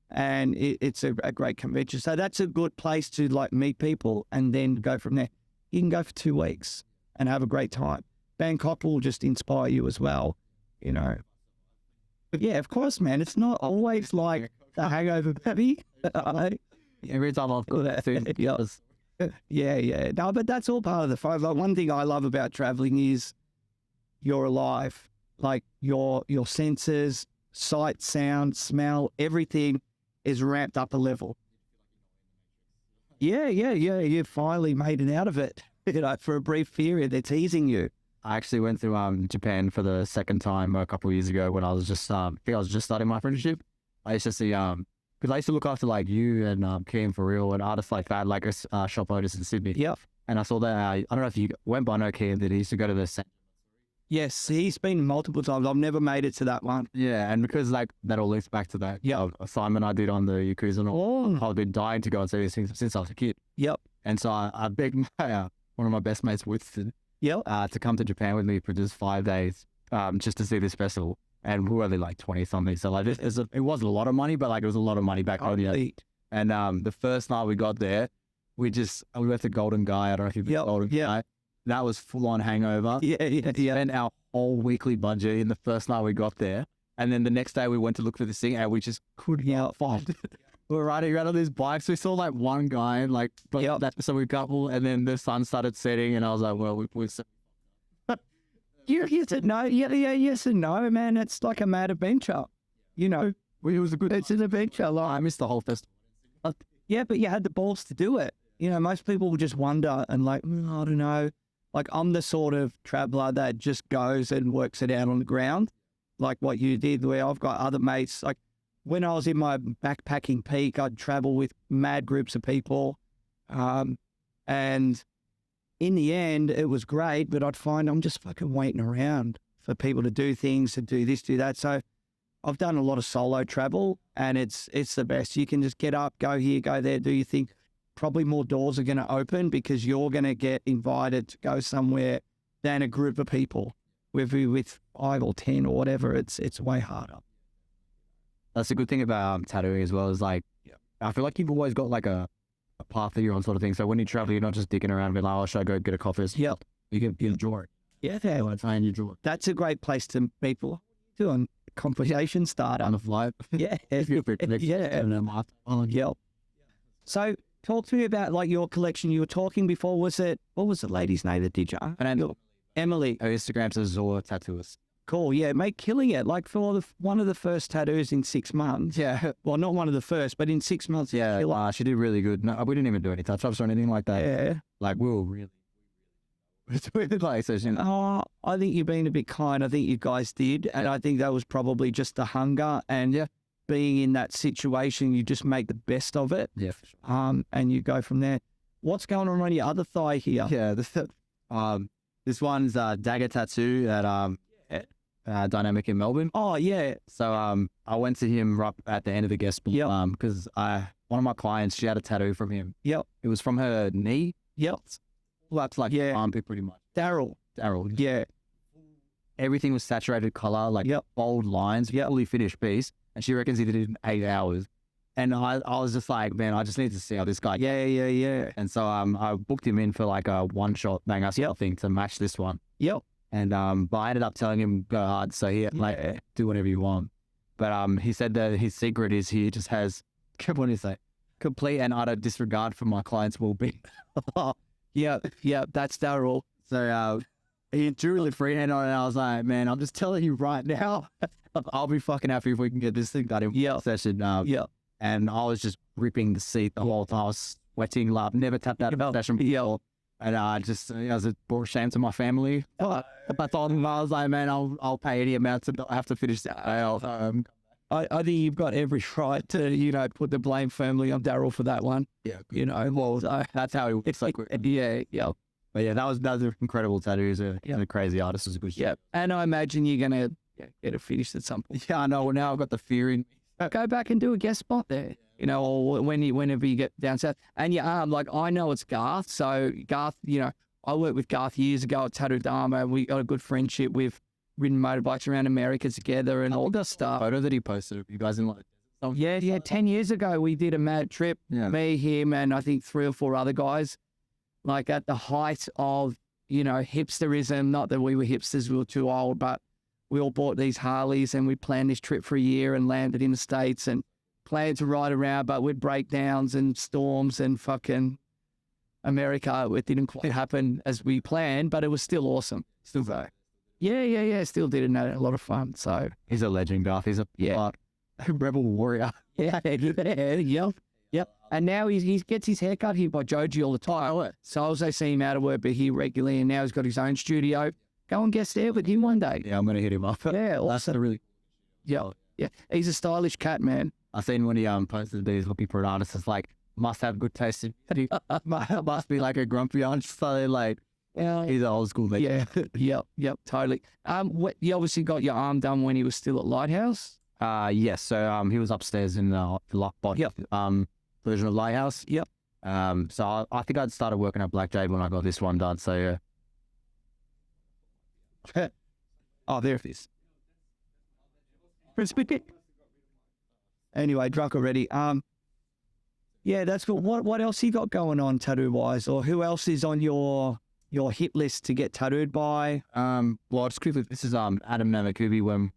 and it's a great convention. So that's a good place to like meet people and then go from there. You can go for 2 weeks and have a great time. Bangkok will just inspire you as well, But yeah, of course, man. It's not always like the hangover, baby. Every time I've got that food. Yeah. No, but that's all part of the fun. Like one thing I love about traveling is you're alive. Like your senses, sight, sound, smell, everything is ramped up a level. Yeah. You finally made it out of it. For a brief period, they're teasing you. I actually went through Japan for the second time a couple of years ago when I was just I think I was just starting my apprenticeship. I used to see because I used to look after like you and Kim for real and artists like that, like shop owners in Sydney. Yep. And I saw that I don't know if you went by no Kim that he used to go to the. Yes, he's been multiple times. I've never made it to that one. Yeah, and because like that all links back to that assignment I did on the Yakuza and all, I've been dying to go and see these things since I was a kid. Yep. And so I begged one of my best mates, Winston, to come to Japan with me for just 5 days, just to see this festival. And we were only like 20 something, so like it wasn't a lot of money, but like it was a lot of money back home. And the first night we got there, we went to Golden Guy. I don't know if you've been to Golden Guy. That was full on hangover. Yeah. Spent our whole weekly budget in the first night we got there. And then the next day we went to look for this thing and we just couldn't find it. We were riding around on these bikes. We saw like one guy, so we couple, and then the sun started setting and I was like, well, we've Yes and no. Yes and no, man. It's like a mad adventure. It was it's an adventure. Like, I missed the whole festival. Yeah, but you had the balls to do it. Most people will just wonder and like, I don't know. Like I'm the sort of traveler that just goes and works it out on the ground. like what you did, where I've got other mates. Like when I was in my backpacking peak, I'd travel with mad groups of people. And in the end, it was great, but I'd find I'm just fucking waiting around for people to do things, to do this, do that. So I've done a lot of solo travel, and it's the best. You can just get up, go here, go there, do your thing. Probably more doors are going to open because you're going to get invited to go somewhere than a group of people. With 5 or 10 or whatever, it's way harder. That's a good thing about tattooing as well, is like, I feel like you've always got like a path that you're on, sort of thing. So when you travel, you're not just dicking around and being like, oh, should I go get a coffee? Yep. You can draw it. Yeah. And you draw it. That's a great place to meet people. Doing conversation starter. On the flight. Yeah. Yeah. Yep. So talk to me about like your collection. You were talking before, what was the lady's name that did you? And Emily. Her Instagram's a Zora tattooist. Cool, yeah, mate, killing it. Like for one of the first tattoos in 6 months. Yeah. Well, not one of the first, but in 6 months. Yeah, she did really good. No, we didn't even do any touch-ups or anything like that. Yeah. Like, we were really like session. Oh, I think you've been a bit kind. I think you guys did. And I think that was probably just the hunger and being in that situation, you just make the best of it. Yeah, for sure. And you go from there. What's going on your other thigh here? Yeah, this one's Dagger Tattoo at Dynamic in Melbourne. Oh, yeah. So I went to him right at the end of the guest book because one of my clients, she had a tattoo from him. Yep. It was from her knee. Yep. Well, that's like armpit pretty much. Daryl. Yeah. Everything was saturated color, like bold lines, fully finished piece. And she reckons he did it in 8 hours. And I was just like, man, I just need to see how this guy goes. Yeah. And so I booked him in for like a one-shot banger thing to match this one. Yep. And but I ended up telling him go hard, so like do whatever you want. But he said that his secret is he just has, what do you say, complete and utter disregard for my client's well-being. Yeah, that's Daryl. So he drew the freehand on it, and I was like, man, I'm just telling you right now, I'll be fucking happy if we can get this thing done in one session. And I was just ripping the seat the whole time. I was sweating, never tapped out of a session before. And I was brought shame to my family. But I told him, I was like, man, I'll pay any amount to not have to finish that. I think you've got every right to, put the blame firmly on Daryl for that one. Yeah. Well, that's how it works. Like, yeah. But yeah, that was incredible tattoos. A crazy artist. It was a good shit. Yeah. And I imagine you're going to get it finished at some point. Yeah, I know. Well, now I've got the fear in me. Go back and do a guest spot there, or whenever you get down south. And your arm, like I know it's Garth. So Garth, I worked with Garth years ago at Tattoo Dharma, and we got a good friendship. We've ridden motorbikes around America together and all that stuff. Photo that he posted of you guys in like. Yeah. 10 years ago, we did a mad trip. Yeah. Me, him, and I think 3 or 4 other guys. Like at the height of, hipsterism. Not that we were hipsters, we were too old, but we all bought these Harleys and we planned this trip for a year and landed in the States and planned to ride around, but with breakdowns and storms and fucking America. It didn't quite happen as we planned, but it was still awesome. Still though. Yeah. Still did it. A lot of fun. So he's a legend, Garth. He's a rebel warrior. Yeah. Yep. And now he gets his hair cut here by Joji all the time. So I also see him out of work, but here regularly, and now he's got his own studio. Go and guest there with him one day. Yeah, I'm going to hit him up. Yeah, awesome. That's a really... Yeah. He's a stylish cat, man. I seen when he posted that he's looking for an artist. It's like, must have good taste in... must be like a grumpy aunt. So like, he's an old school mate. Yeah. Yep, totally. You obviously got your arm done when he was still at Lighthouse? Yes. So he was upstairs in the lockbot version of Lighthouse. Yep. So I think I'd started working at Black Jade when I got this one done. So yeah. Oh, there it is. Anyway, drunk already. Yeah, that's cool. What else you got going on tattoo wise, or who else is on your hit list to get tattooed by? Well, just quickly, this is Adam Namakubi. When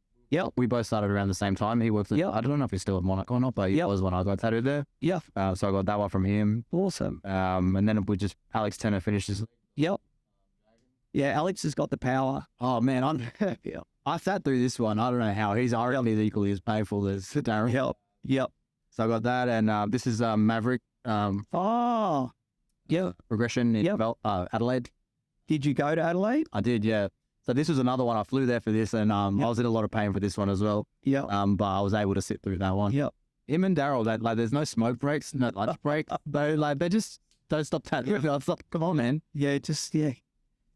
we both started around the same time. He worked. I don't know if he's still at Monarch or not, but he was when I got tattooed there. Yeah. So I got that one from him. Awesome. And then we just Alex Turner finished his. Yep. Yeah, Alex has got the power. Oh man, I sat through this one. I don't know how. He's already equally as painful as Darren. Yep. So I got that, and this is Maverick. Yeah. Progression in Adelaide. Did you go to Adelaide? I did, yeah. So this was another one. I flew there for this, and I was in a lot of pain for this one as well. Yeah. But I was able to sit through that one. Yeah. Him and Daryl, that like, there's no smoke breaks, no lunch break. They just don't stop tattooing. I was like, come on, man. Yeah.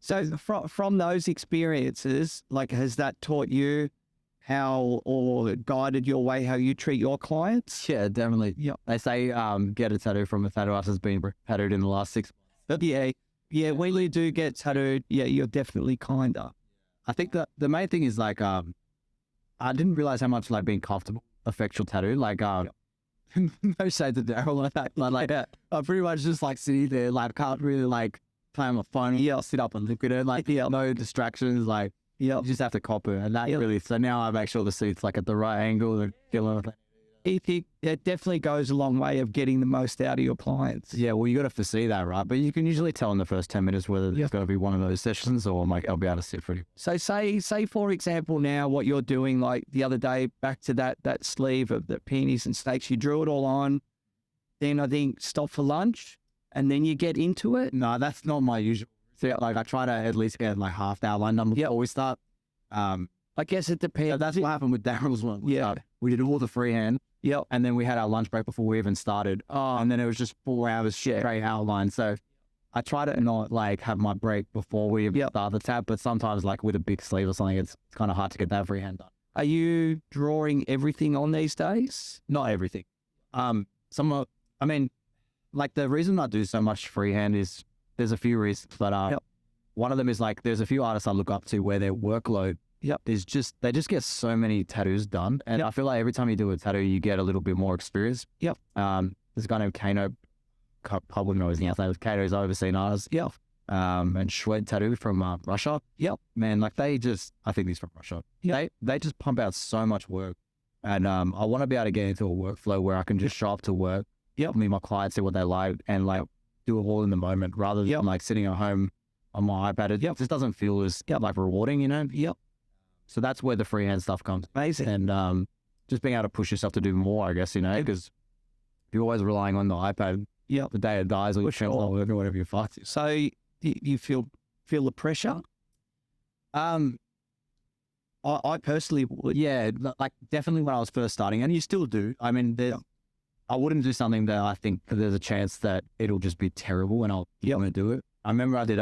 So from those experiences, like, has that taught you how, or guided your way, how you treat your clients? Yeah, definitely. Yeah. They say get a tattoo from a tattoo artist that's been tattooed in the last 6 months. Yeah. When you do get tattooed, you're definitely kinder. I think that the main thing is like I didn't realize how much like being comfortable affects your tattoo. Like no shade to Daryl like that. Like I pretty much just like sitting there, like can't really like play on my phone. Yeah, I'll sit up and look at it. Like no distractions. Like you just have to cop it, and that really. So now I make sure the suit's like at the right angle and It definitely goes a long way of getting the most out of your clients. Yeah, well, you got to foresee that, right? But you can usually tell in the first 10 minutes whether it's going to be one of those sessions or like I'll be able to sit pretty. So say for example now what you're doing, like the other day, back to that sleeve of the peonies and snakes, you drew it all on, then I think stop for lunch, and then you get into it. No, that's not my usual. So like I try to at least get like half the outline done before we start. I guess it depends. So that's what happened with Daryl's one. We did all the freehand. Yep. And then we had our lunch break before we even started. And then it was just 4 hours straight outline. So I try to not like have my break before we start the tab, but sometimes like with a big sleeve or something, it's kind of hard to get that freehand done. Are you drawing everything on these days? Not everything. Like the reason I do so much freehand is there's a few reasons, but one of them is like there's a few artists I look up to where their workload they just get so many tattoos done, and I feel like every time you do a tattoo, you get a little bit more experience. There's a guy named Kano, probably knows his name. Kato is overseeing artist. And Shwed Tattoo from Russia. Man, like I think he's from Russia. They just pump out so much work, and I want to be able to get into a workflow where I can just show up to work. Meet my clients, see what they like, and like do it all in the moment rather than like sitting at home on my iPad. It just doesn't feel as like rewarding, you know. So that's where the freehand stuff comes. Amazing. And just being able to push yourself to do more, I guess, you know, because if you're always relying on the iPad, the day it dies or your channel's not working or whatever you fight. So you feel the pressure? I personally would. Yeah, like definitely when I was first starting, and you still do. I mean, I wouldn't do something that I think there's a chance that it'll just be terrible and I'll want to do it. I remember I did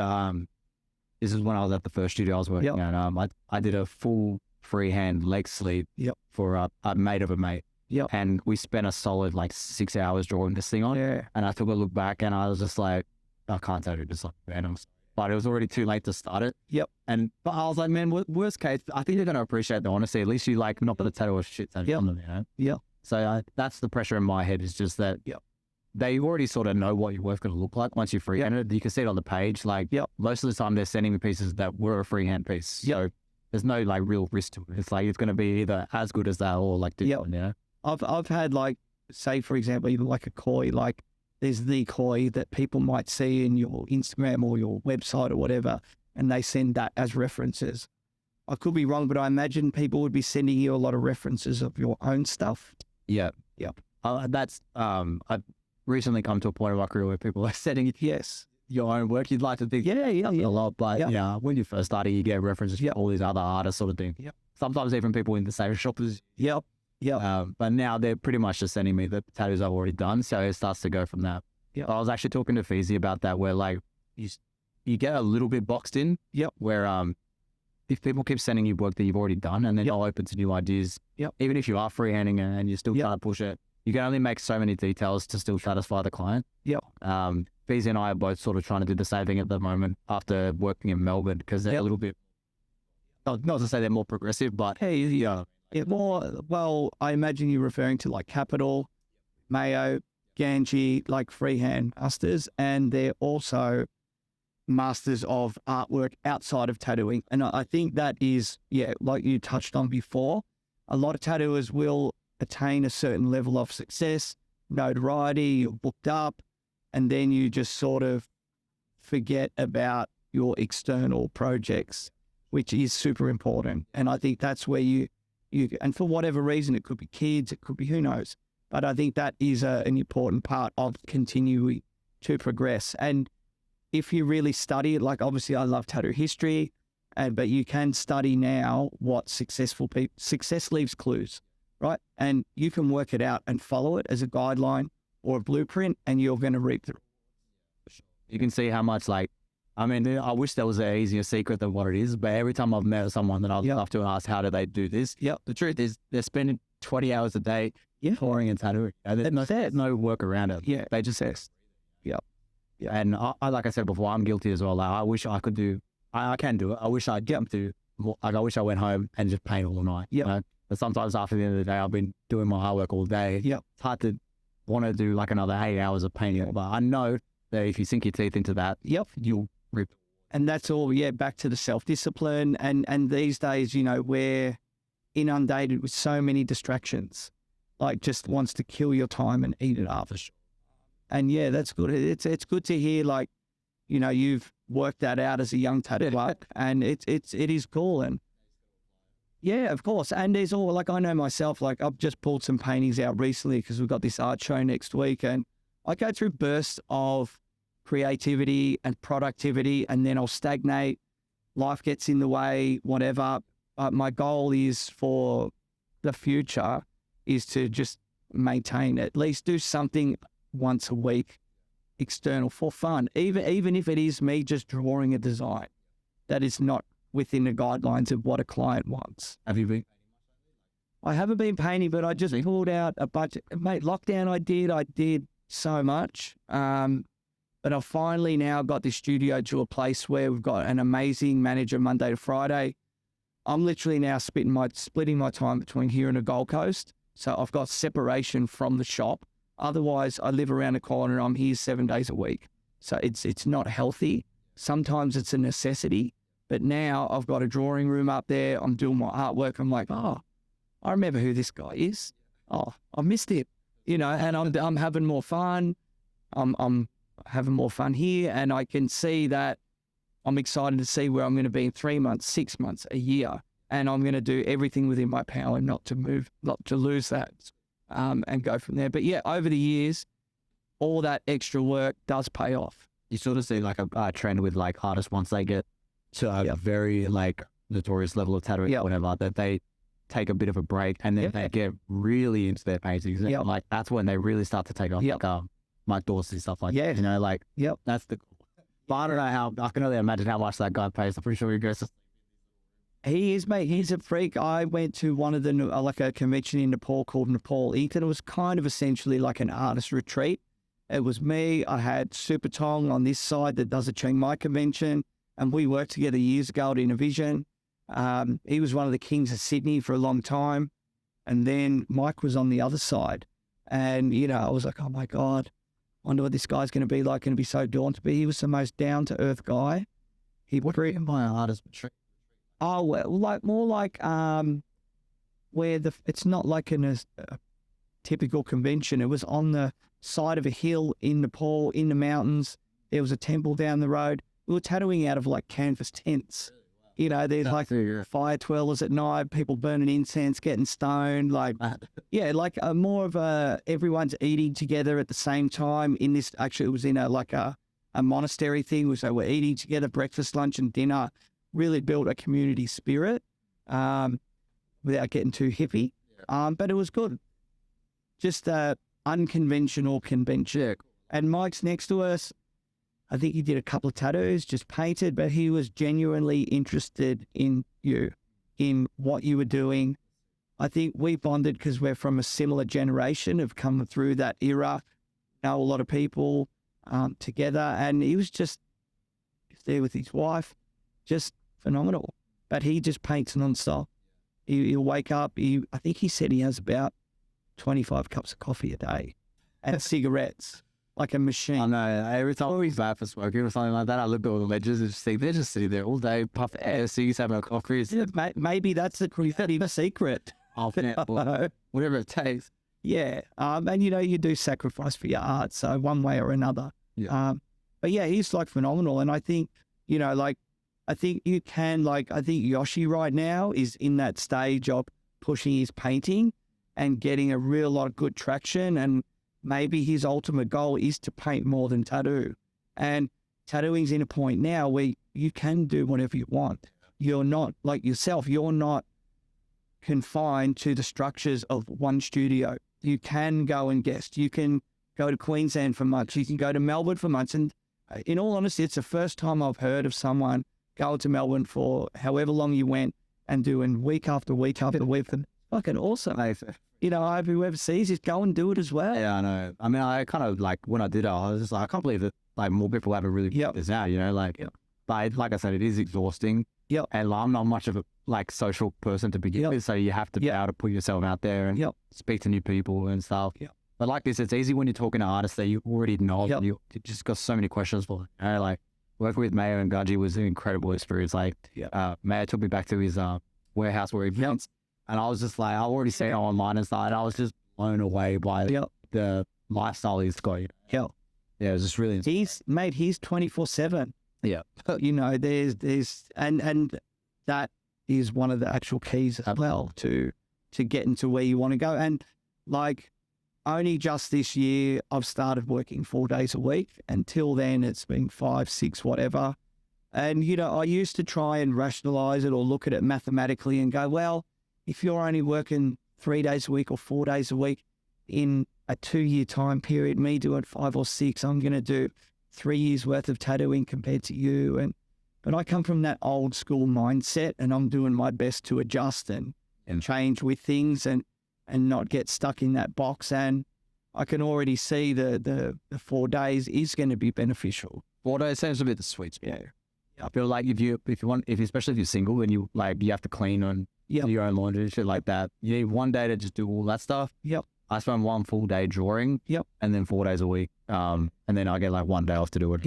this is when I was at the first studio I was working at. I did a full freehand leg sleeve for a mate of a mate. And we spent a solid like 6 hours drawing this thing on. And I took a look back and I was just like, I can't tattoo this like random. But it was already too late to start it. But I was like, man, worst case, I think you're going to appreciate the honesty. At least you like not going to tattoo a shit tattoo on them, you know? So that's the pressure in my head, is just that they already sort of know what your work's going to look like once you freehand it. You can see it on the page. Like most of the time they're sending me pieces that were a freehand piece. So there's no like real risk to it. It's like it's going to be either as good as that or like different, you know? I've had like, say for example, even like a koi, like there's the koi that people might see in your Instagram or your website or whatever, and they send that as references. I could be wrong, but I imagine people would be sending you a lot of references of your own stuff. I've recently come to a point in my career where people are sending your own work. You'd like to think a lot, but when you first started, you get references from all these other artists sort of thing. Sometimes even people in the same shop as but now they're pretty much just sending me the tattoos I've already done, so it starts to go from that. I was actually talking to Feezy about that, where like you get a little bit boxed in. Where if people keep sending you work that you've already done and then you're open to new ideas, even if you are freehanding and you still can't push it, you can only make so many details to still satisfy the client. Feezy and I are both sort of trying to do the same thing at the moment after working in Melbourne, because they're a little bit, not to say they're more progressive, but well, I imagine you're referring to like Capital, Mayo, Ganji, like freehand masters, and they're also masters of artwork outside of tattooing. And I think that is, like you touched on before, a lot of tattooers will attain a certain level of success, notoriety, you're booked up, and then you just sort of forget about your external projects, which is super important. And I think that's where you and for whatever reason, it could be kids, it could be who knows, but I think that is an important part of continuing to progress. And if you really study it, like obviously I love tattoo history, but you can study now what success leaves clues, right? And you can work it out and follow it as a guideline or a blueprint, and you're going to reap the. You can see how much I wish there was an easier secret than what it is, but every time I've met someone that I'd love to ask, how do they do this? The truth is they're spending 20 hours a day pouring and tattooing. There's no work around it. Yeah. They just exist. And I, like I said before, I'm guilty as well. Like, I wish I could do, I can do it. I wish I'd get to, I wish I went home and just paint all night. You know? But sometimes after the end of the day, I've been doing my artwork all day. It's hard to want to do like another 8 hours of painting. But I know that if you sink your teeth into that, you'll rip. And that's all, back to the self-discipline. And these days, we're inundated with so many distractions, like just wants to kill your time and eat it up. And that's good. It's good to hear, like, you've worked that out as a young tattooer, and it is cool. And of course. And there's all, like, I know myself, like I've just pulled some paintings out recently because we've got this art show next week, and I go through bursts of creativity and productivity, and then I'll stagnate. Life gets in the way, whatever. But my goal is for the future is to just maintain, at least do something once a week external for fun, even if it is me just drawing a design that is not within the guidelines of what a client wants. Have you been? I haven't been painting, but I just pulled out a bunch. Mate, lockdown I did so much. But I've finally now got this studio to a place where we've got an amazing manager Monday to Friday. I'm literally now splitting my time between here and the Gold Coast. So I've got separation from the shop. Otherwise, I live around the corner and I'm here 7 days a week. So it's not healthy. Sometimes it's a necessity. But now I've got a drawing room up there. I'm doing my artwork. I'm like, I remember who this guy is. I missed it. And I'm having more fun. I'm having more fun here, and I can see that I'm excited to see where I'm going to be in 3 months, 6 months, a year, and I'm going to do everything within my power not to lose that, and go from there. But over the years, all that extra work does pay off. You sort of see like a trend with like artists once they get to a very like notorious level of tattooing or whatever, that they take a bit of a break and then they get really into their paintings. And like that's when they really start to take off. Like Mike Dorsey, stuff like that. That's the. But I don't know how. I can only imagine how much that guy pays. I'm pretty sure he goes to. He is, mate. He's a freak. I went to one of the like a convention in Nepal called Nepal Inc, and it was kind of essentially like an artist retreat. It was me. I had Super Tong on this side that does a Chiang Mai convention, and we worked together years ago at Innovision. He was one of the kings of Sydney for a long time, and then Mike was on the other side, and I was like, oh my God. Wonder what this guy's going to be like, going to be so daunted. But he was the most down-to-earth guy. What do you mean by an artist retreat? Oh, well, more like where it's not like a typical convention. It was on the side of a hill in Nepal, in the mountains. There was a temple down the road. We were tattooing out of like canvas tents. There's like fire twirlers at night, people burning incense, getting stoned, like more of everyone's eating together at the same time. In this, actually, it was in a monastery thing, so we're eating together, breakfast, lunch, and dinner. Really built a community spirit, without getting too hippie. But it was good, just unconventional convention. And Mike's next to us. I think he did a couple of tattoos, just painted, but he was genuinely interested in you, in what you were doing. I think we bonded because we're from a similar generation, have come through that era, know a lot of people together, and he was just there with his wife, just phenomenal. But he just paints non-stop. He'll wake up, I think he said he has about 25 cups of coffee a day and cigarettes. Like a machine. I know. Every time he's out for smoking or something like that, I look at all the legends and just think they're just sitting there all day, puff air, so he's having a coffee. Maybe that's the creative secret. Whatever it takes. Yeah. And you do sacrifice for your art, so one way or another. Yeah. But he's like phenomenal. And I think, I think you can, I think Yoshi right now is in that stage of pushing his painting and getting a real lot of good traction, and maybe his ultimate goal is to paint more than tattoo. And tattooing's in a point now where you can do whatever you want. you're not like yourself. You're not confined to the structures of one studio. You can go and guest. You can go to Queensland for months. You can go to Melbourne for months. And in all honesty, it's the first time I've heard of someone going to Melbourne for however long you went and doing week after week after week. Fucking awesome. You know, I hope whoever sees it, go and do it as well. Yeah, I know. I mean, I kind of like, when I did it, I was just like, I can't believe that like more people haven't really figured this out, you know, like, but like I said, it is exhausting. Yep. And I'm not much of a like social person to begin with, so you have to be able to put yourself out there and speak to new people and stuff. But like this, it's easy when you're talking to artists that you already know. You just got so many questions for. You know, like working with Mayo and Gudgy was an incredible experience. Like Mayo took me back to his warehouse where he built, and I was just like, I already seen it online and stuff, and I was just blown away by the lifestyle he's got. You know? Yeah, it was just really. He's 24/7. Yeah, you know, there's and that is one of the actual keys as well to getting to where you want to go. And like, only just this year I've started working 4 days a week. Until then, it's been 5, 6, whatever. And you know, I used to try and rationalize it or look at it mathematically and go, well, if you're only working 3 days a week or 4 days a week in a 2-year time period, me doing 5 or 6, I'm going to do 3 years worth of tattooing compared to you. But I come from that old school mindset, and I'm doing my best to adjust and change with things and not get stuck in that box. And I can already see the 4 days is going to be beneficial. 4 days seems a bit the sweet spot. I feel like especially if you're single and you have to clean on your own laundry and shit like that, you need 1 day to just do all that stuff. I spend 1 full day drawing. And then 4 days a week. And then I get like 1 day off to do it.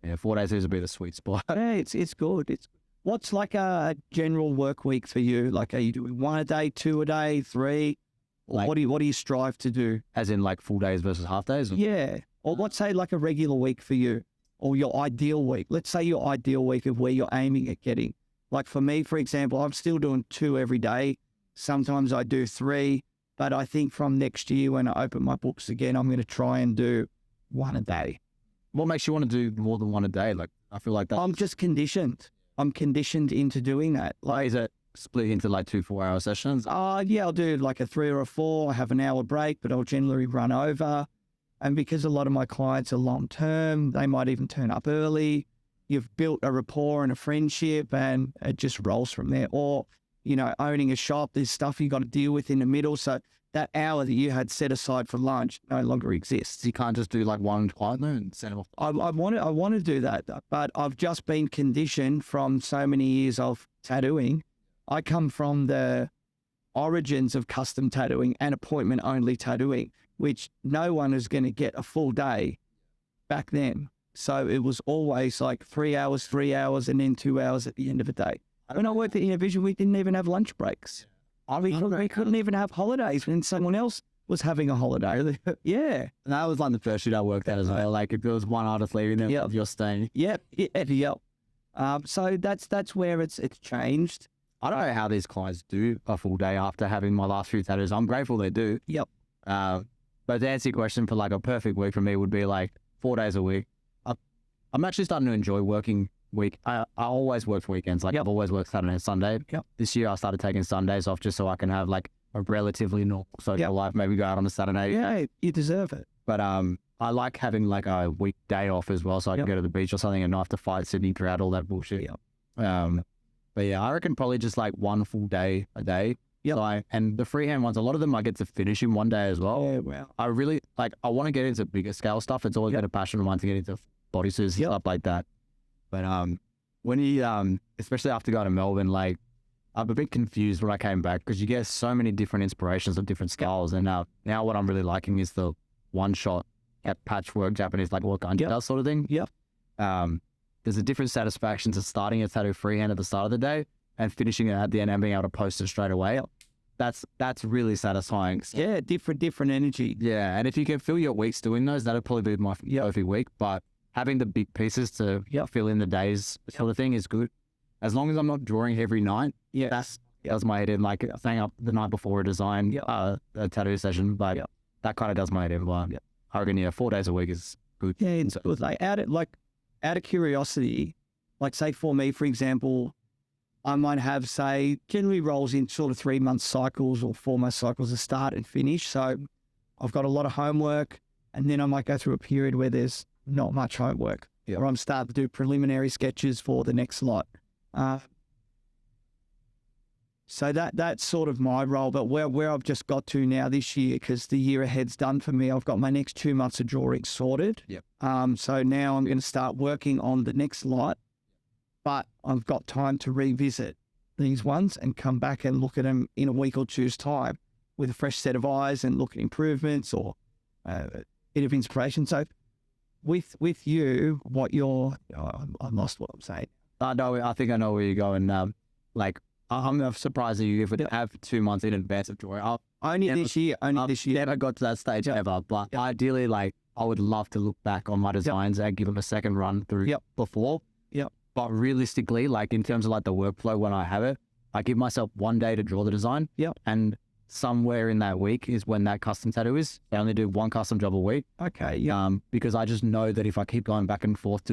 Yeah, 4 days is a bit of a sweet spot. Yeah, it's good. What's like a general work week for you? Like, are you doing 1 a day, 2 a day, 3? Like, what do you strive to do? As in like full days versus half days? Yeah. Or let's say like a regular week for you, or your ideal week. Let's say your ideal week of where you're aiming at getting. Like for me, for example, I'm still doing 2 every day. Sometimes I do 3, but I think from next year when I open my books again, I'm going to try and do 1 a day. What makes you want to do more than 1 a day? Like, I feel like that. I'm just conditioned. I'm conditioned into doing that. Like, is it split into like 2 4-hour sessions? Yeah, I'll do like a 3 or a 4. I have an hour break, but I'll generally run over. And because a lot of my clients are long term, they might even turn up early. You've built a rapport and a friendship, and it just rolls from there. Or, you know, owning a shop, there's stuff you got to deal with in the middle. So that hour that you had set aside for lunch no longer exists. You can't just do like one client and send them off. I want to do that, but I've just been conditioned from so many years of tattooing. I come from the origins of custom tattooing and appointment only tattooing, which no one is going to get a full day back then. So it was always like 3 hours, and then 2 hours at the end of the day. When I worked at Innovision, we didn't even have lunch breaks. We couldn't even have holidays when someone else was having a holiday. Yeah. And that was like the first shoot I worked at as well. Like if there was one artist leaving, then you're staying. Yep. So that's where it's changed. I don't know how these clients do a full day after having my last few tattoos. I'm grateful they do. Yep. But to answer your question, for like a perfect week for me would be like 4 days a week. I'm actually starting to enjoy working week. I always work weekends. Like I've always worked Saturday and Sunday. This year I started taking Sundays off just so I can have like a relatively normal social life. Maybe go out on a Saturday. Yeah, you deserve it. But I like having like a weekday off as well, so I can go to the beach or something and not have to fight sitting throughout all that bullshit. But yeah, I reckon probably just like 1 full day a day. So and the freehand ones, a lot of them I get to finish in 1 day as well. Yeah, wow. I really like. I want to get into bigger scale stuff. It's always been a passion of mine to get into bodysuits and stuff like that. But when you especially after going to Melbourne, like I'm a bit confused when I came back because you get so many different inspirations of different styles. And now what I'm really liking is the one shot at patchwork Japanese like what Gandhi does sort of thing. There's a different satisfaction to starting a tattoo freehand at the start of the day and finishing it at the end and being able to post it straight away. That's really satisfying. Yeah, different energy. Yeah, and if you can fill your weeks doing those, that'll probably be my perfect week. But having the big pieces to fill in the days sort of thing is good. As long as I'm not drawing every night, that does my head in. Like staying up the night before a design, a tattoo session, but that kind of does my head in. But I reckon 4 days a week is good. Yeah, it's good. Like out of curiosity, like say for me, for example, I might have, say, generally rolls in sort of 3-month cycles or 4-month cycles of start and finish. So I've got a lot of homework, and then I might go through a period where there's not much homework, or I'm starting to do preliminary sketches for the next lot. So that's sort of my role. But where I've just got to now this year, because the year ahead's done for me, I've got my next 2 months of drawing sorted. So now I'm going to start working on the next lot, but I've got time to revisit these ones and come back and look at them in a week or two's time with a fresh set of eyes and look at improvements or a bit of inspiration. So with you, what you're, I lost what I'm saying. I think I know where you're going. I'm surprised that you would have 2 months in advance of drawing. Only this year. Never got to that stage ever. But ideally, I would love to look back on my designs and give them a second run through before. But realistically, in terms of the workflow when I have it, I give myself 1 day to draw the design. And somewhere in that week is when that custom tattoo is. I only do 1 custom job a week. Okay. Because I just know that if I keep going back and forth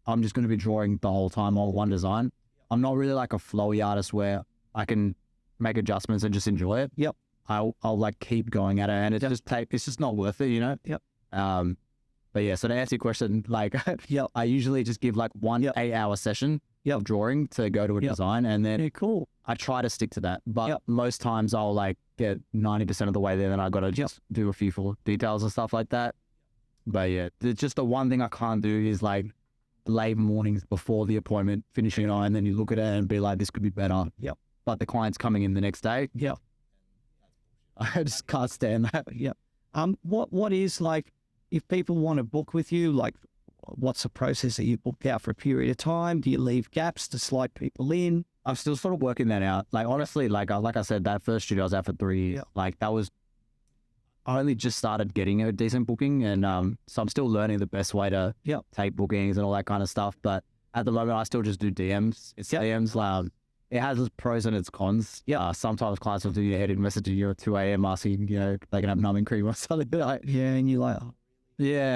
I'm just going to be drawing the whole time on one design. I'm not really a flowy artist where I can make adjustments and just enjoy it. I'll keep going at it, and it's just not worth it, But yeah, so to answer your question, I usually just give 1 8-hour session of drawing to go to a design, and then cool. I try to stick to that. But most times I'll get 90% of the way there, then I got to just do a few full details and stuff like that. But yeah, just the one thing I can't do is late mornings before the appointment, finishing it on, and then you look at it and be like, this could be better. But the client's coming in the next day. I just can't stand that. What is if people want to book with you, what's the process? That you book out for a period of time? Do you leave gaps to slide people in? I'm still sort of working that out. Honestly, like I said, that first studio I was at for 3 years. I only just started getting a decent booking, and so I'm still learning the best way to take bookings and all that kind of stuff. But at the moment, I still just do DMs. It's DMs. It has its pros and its cons. Sometimes clients will do your headed message at you at 2 a.m. asking, they can have numbing cream or something. And you're like,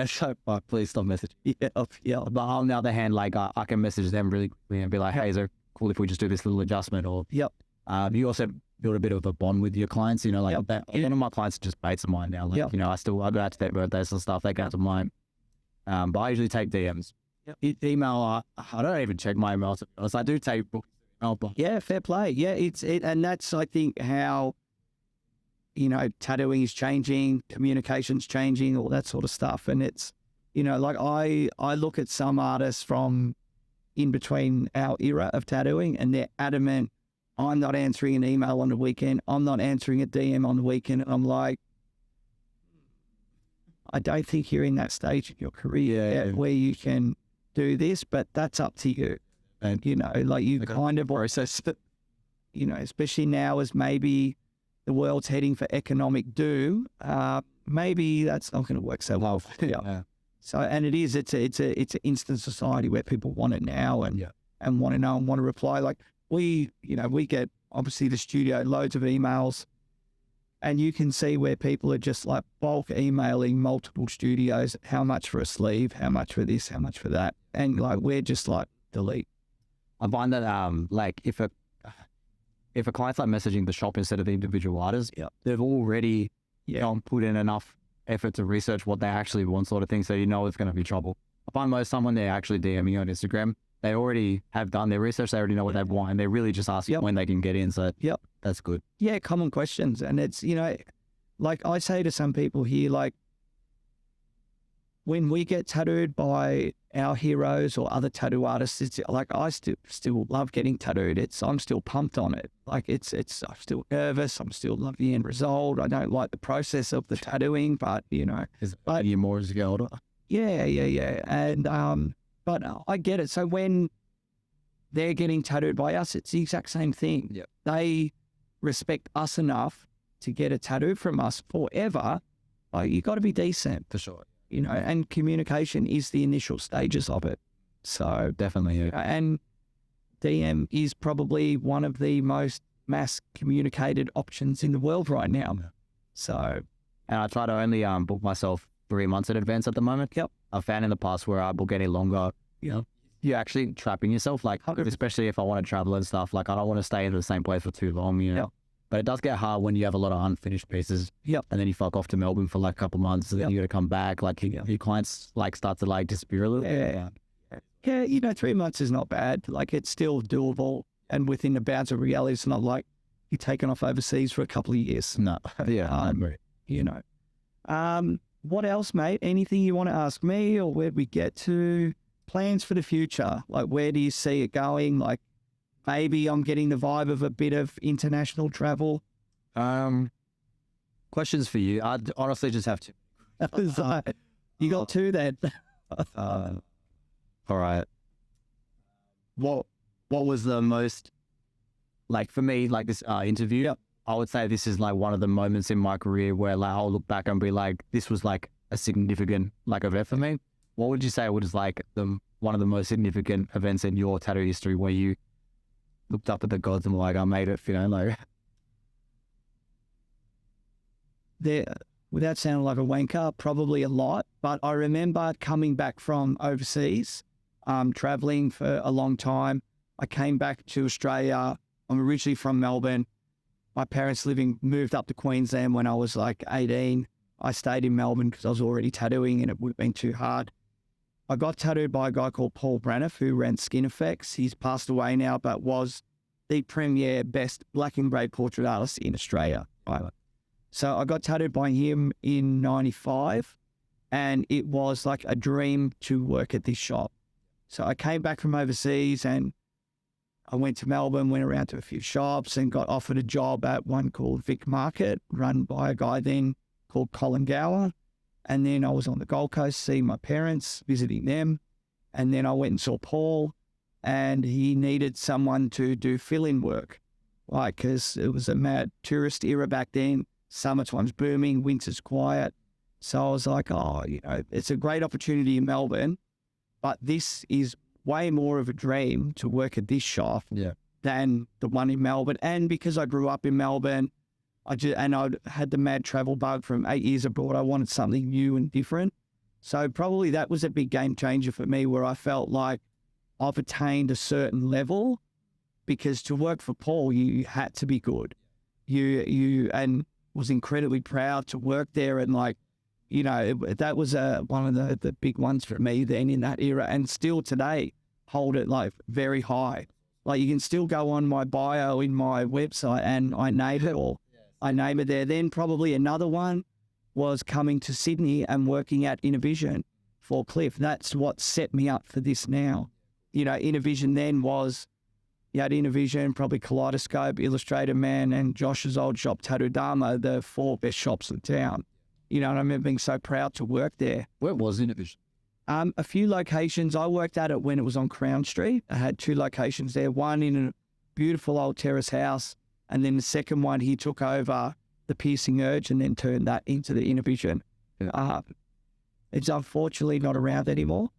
so please stop messaging. But on the other hand, I can message them really quickly and be like, hey, is it cool if we just do this little adjustment? Or you also build a bit of a bond with your clients, that. One of my clients are just mates of mine now. I go out to their birthdays and stuff. They go out to mine. But I usually take DMs. Email, I don't even check my email, to be honest. I do take books. Fair play. And that's, I think, how, tattooing is changing, communication's changing, all that sort of stuff. And it's, I look at some artists from in between our era of tattooing, and they're adamant, I'm not answering an email on the weekend. I'm not answering a DM on the weekend. And I'm like, I don't think you're in that stage of your career yet where you can do this, but that's up to you. And, you kind of process it, especially now as maybe the world's heading for economic doom, maybe that's not going to work so well. So, and it's an instant society where people want it now and want to know and want to reply. We get, obviously, the studio, loads of emails, and you can see where people are just bulk emailing multiple studios, how much for a sleeve, how much for this, how much for that. And we're just delete. I find that if a client's messaging the shop instead of the individual artist, they've already put in enough effort to research what they actually want, sort of thing, so it's going to be trouble. I find most time when they're actually DMing on Instagram, they already have done their research, they already know what they want, and they really just ask when they can get in, so that's good. Common questions. And it's, I say to some people here, when we get tattooed by our heroes or other tattoo artists, it's I still love getting tattooed. I'm still pumped on it. I'm still nervous. I'm still love the end result. I don't like the process of the tattooing, but but you more as you get older. And but I get it. So when they're getting tattooed by us, it's the exact same thing. They respect us enough to get a tattoo from us forever. You got to be decent for sure. And communication is the initial stages of it. So definitely. And DM is probably one of the most mass communicated options in the world right now. So, and I try to only book myself 3 months in advance at the moment. I've found in the past where I book any longer, you're actually trapping yourself. Like, especially if I want to travel and stuff, like I don't want to stay in the same place for too long, you know. Yep. But it does get hard when you have a lot of unfinished pieces. Yep. And then you fuck off to Melbourne for like a couple months, and then you got to come back. Like your clients like start to like disappear a little. Yeah, you know, 3 months is not bad. Like it's still doable, and within the bounds of reality. It's not like you're taken off overseas for a couple of years. No, I agree. You know, what else, mate? Anything you want to ask me, or where we get to? Plans for the future? Like, where do you see it going? Like, maybe I'm getting the vibe of a bit of international travel. Questions for you. I honestly just have to. You got two then. All right. What was the most, like for me, like this interview? Yep. I would say this is like one of the moments in my career where like I'll look back and be like, this was like a significant like event for me. What would you say was like one of the most significant events in your tattoo history where you looked up at the gods and were like, I made it, you know, like. Without sounding like a wanker, probably a lot. But I remember coming back from overseas, traveling for a long time. I came back to Australia. I'm originally from Melbourne. My parents moved up to Queensland when I was like 18. I stayed in Melbourne because I was already tattooing and it would have been too hard. I got tattooed by a guy called Paul Braniff who ran Skin Effects. He's passed away now, but was the premier best black and grey portrait artist in Australia. Right. So I got tattooed by him in 95, and it was like a dream to work at this shop. So I came back from overseas and I went to Melbourne, went around to a few shops and got offered a job at one called Vic Market, run by a guy then called Colin Gower. And then I was on the Gold Coast seeing my parents, visiting them. And then I went and saw Paul, and he needed someone to do fill-in work, like, because it was a mad tourist era back then. Summertime's booming, winter's quiet. So I was like, oh, you know, it's a great opportunity in Melbourne, but this is way more of a dream to work at this shop than the one in Melbourne. And because I grew up in Melbourne, I had the mad travel bug from 8 years abroad. I wanted something new and different. So probably that was a big game changer for me, where I felt like I've attained a certain level, because to work for Paul, you had to be good. And was incredibly proud to work there. And like, you know, that was one of the big ones for me then in that era, and still today hold it like very high. Like you can still go on my bio in my website and I name it all. I name it there. Then probably another one was coming to Sydney and working at Innovision for Cliff. That's what set me up for this now. You know, Innovision then was, you had Innovision, probably Kaleidoscope, Illustrator Man, and Josh's old shop, Tattoo Dharma, the 4 best shops in town. You know, and I remember being so proud to work there. Where was Innovision? A few locations. I worked at it when it was on Crown Street. I had 2 locations there, one in a beautiful old terrace house, and then the second one he took over the Piercing Urge and then turned that into the Innovision. It's unfortunately not around anymore.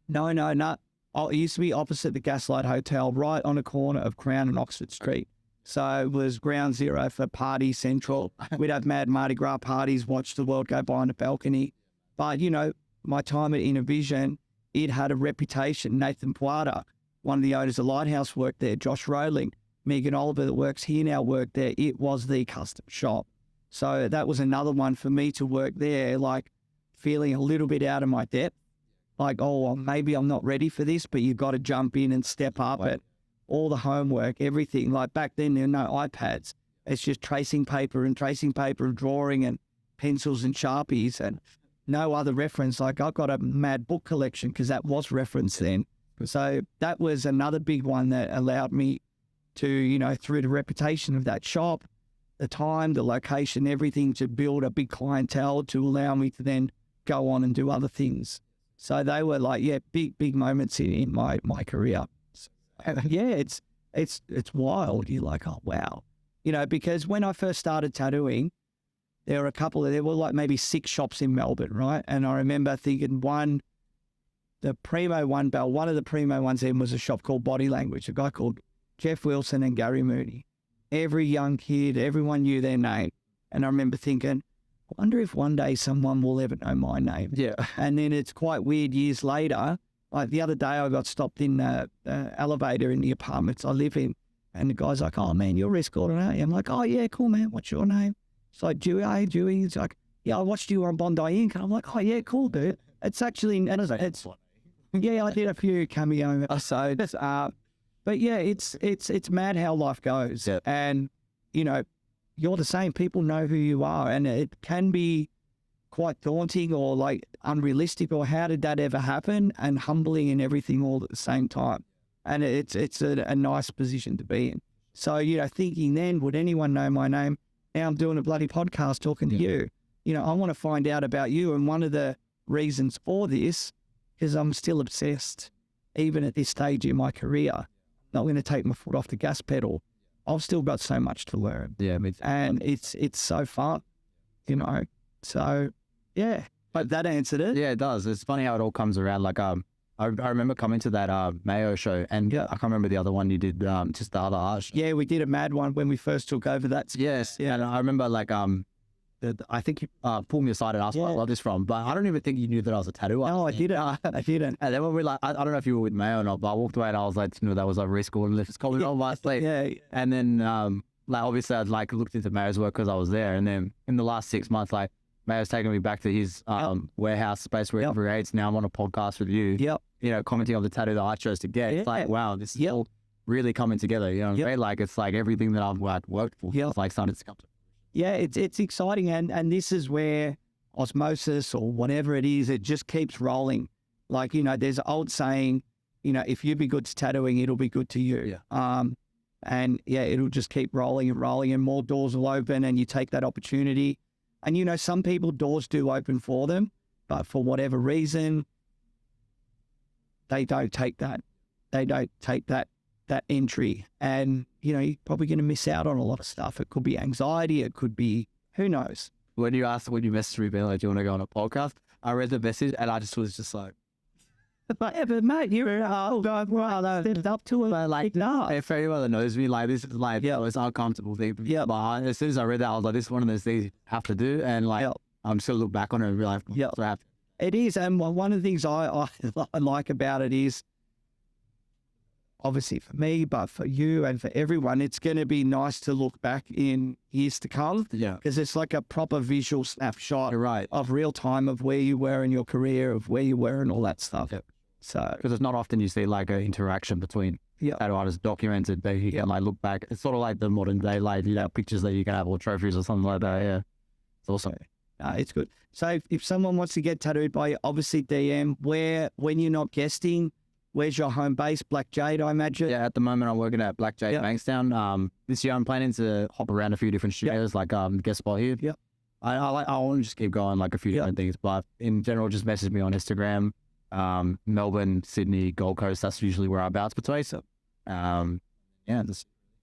No. Oh, it used to be opposite the Gaslight Hotel, right on the corner of Crown and Oxford Street. So it was ground zero for Party Central. We'd have mad Mardi Gras parties, watch the world go by on the balcony. But, you know, my time at Innovision, it had a reputation. Nathan Puada, one of the owners of Lighthouse, worked there. Josh Rowling, Megan Oliver that works here now worked there. It was the custom shop. So that was another one for me to work there, like feeling a little bit out of my depth. Like, oh, well, maybe I'm not ready for this, but you've got to jump in and step up at all the homework, everything. Like back then, there were no iPads. It's just tracing paper and drawing and pencils and Sharpies and no other reference. Like I've got a mad book collection because that was reference then. So that was another big one that allowed me to, you know, through the reputation of that shop, the time, the location, everything, to build a big clientele to allow me to then go on and do other things. So they were like, big moments in my career. Yeah, it's wild. You're like, oh, wow. You know, because when I first started tattooing, there were like maybe 6 shops in Melbourne, right? And I remember thinking one of the primo ones then was a shop called Body Language, a guy called Jeff Wilson and Gary Mooney. Every young kid, everyone knew their name. And I remember thinking, I wonder if one day someone will ever know my name. Yeah. And then it's quite weird, years later, Like the other day, I got stopped in the elevator in the apartments I live in, and the guy's like, "Oh man, you're Reese Gordon, aren't you?" I'm like, "Oh yeah, cool man. What's your name?" It's like, "Dewey, hey Dewey." He's like, "Yeah, I watched you on Bondi Inc." And I'm like, "Oh yeah, cool dude." It's actually, and it's yeah, I did a few cameo episodes. But yeah, it's mad how life goes, and you know, you're the same. People know who you are, and it can be quite daunting or like unrealistic, or how did that ever happen, and humbling and everything all at the same time. And it's a nice position to be in. So, you know, thinking then, would anyone know my name? Now I'm doing a bloody podcast talking to you. You know, I want to find out about you. And one of the reasons for this is I'm still obsessed, even at this stage in my career. Not going to take my foot off the gas pedal. I've still got so much to learn. Yeah, and it's so fun, you know. So yeah, but that answered it. Yeah, it does. It's funny how it all comes around. Like I remember coming to that Mayo show, and I can't remember the other one you did, just the other art show. Yeah, we did a mad one when we first took over that. Yes, yeah. And I remember like I think you pulled me aside and asked where I got this from, but I don't even think you knew that I was a tattoo artist. No, I didn't. I didn't. And then when we like, I don't know if you were with Mayo or not, but I walked away and I was like, you know, that was a Reese Gordon lift. It's called on my sleeve. Yeah. And then like obviously I'd like looked into Mayo's work because I was there, and then in the last 6 months, like Mayo's taken me back to his warehouse space where he creates. Now I'm on a podcast with you. Yep. You know, commenting on the tattoo that I chose to get. It's like, wow, this is all really coming together. You know what I mean? Like it's like everything that I've worked for. It's like started to come to. Yeah, it's exciting, and this is where osmosis or whatever it is, it just keeps rolling. Like, you know, there's an old saying, you know, if you be good to tattooing, it'll be good to you. Yeah. And yeah, it'll just keep rolling and rolling, and more doors will open, and you take that opportunity. And you know, some people, doors do open for them, but for whatever reason, they don't take that. They don't take that entry, and you know, you're probably going to miss out on a lot of stuff. It could be anxiety, it could be, who knows. When you messaged me being like, do you want to go on a podcast, I read the message and I just was just like, but mate, you're stepped up to it. Like, no. If anyone that knows me, like, this is like the most uncomfortable thing. Yeah. But as soon as I read that, I was like, this is one of those things you have to do, and like I'm just gonna look back on it and be like, it is. And one of the things I like about it is, obviously for me, but for you and for everyone, it's going to be nice to look back in years to come. Yeah. Because it's like a proper visual snapshot of real time of where you were in your career, of where you were and all that stuff. Yep. So, because it's not often you see like an interaction between tattoo artists documented that you can like look back. It's sort of like the modern day, like, you know, pictures that you can have or trophies or something like that. Yeah. It's awesome. It's good. So if someone wants to get tattooed by you, obviously DM, when you're not guesting, where's your home base? Black Jade, I imagine? Yeah, at the moment I'm working at Black Jade Bankstown. This year I'm planning to hop around a few different studios, like guest spot here. Yep. I want to just keep going like a few different things, but in general, just message me on Instagram. Melbourne, Sydney, Gold Coast, that's usually where I bounce between. So,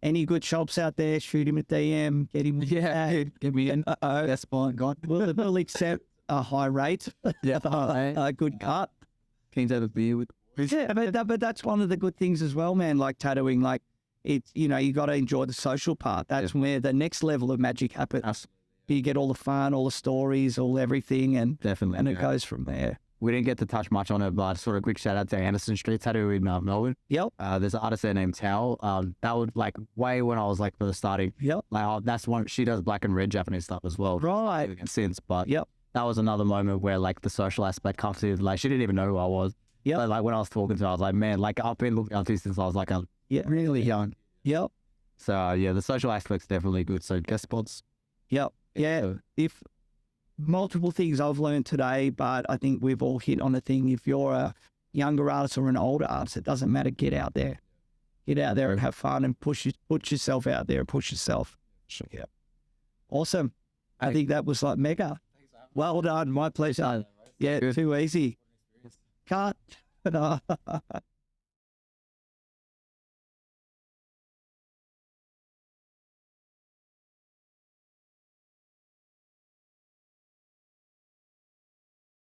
any good shops out there, shoot him a DM, get him. Yeah, give me an guest spot. God, we'll accept a high rate. A good cut. Keen to have a beer with. Yeah, but that's one of the good things as well, man. Like tattooing, like it's, you know, you got to enjoy the social part. That's where the next level of magic happens. Absolutely. You get all the fun, all the stories, all everything, and definitely, and it goes from there. We didn't get to touch much on it, but sort of quick shout out to Anderson Street Tattoo in Melbourne. Yep. There's an artist there named Tao. That was like way when I was like first starting. Yep. Like that's one. She does black and red Japanese stuff as well. Right. Since, but that was another moment where like the social aspect comes in. Like she didn't even know who I was. Yeah. But like when I was talking to her, I was like, man, like I've been looking up to you since I was like really young. Yep. So yeah, the social aspect's definitely good. So guest spots. Yep. Yeah. If multiple things I've learned today, but I think we've all hit on a thing. If you're a younger artist or an older artist, it doesn't matter. Get out there. Get out there and have fun and put yourself out there and push yourself. Sure. Yeah. Awesome. I think that was like mega. Well done. My pleasure. Yeah, too easy. Cut.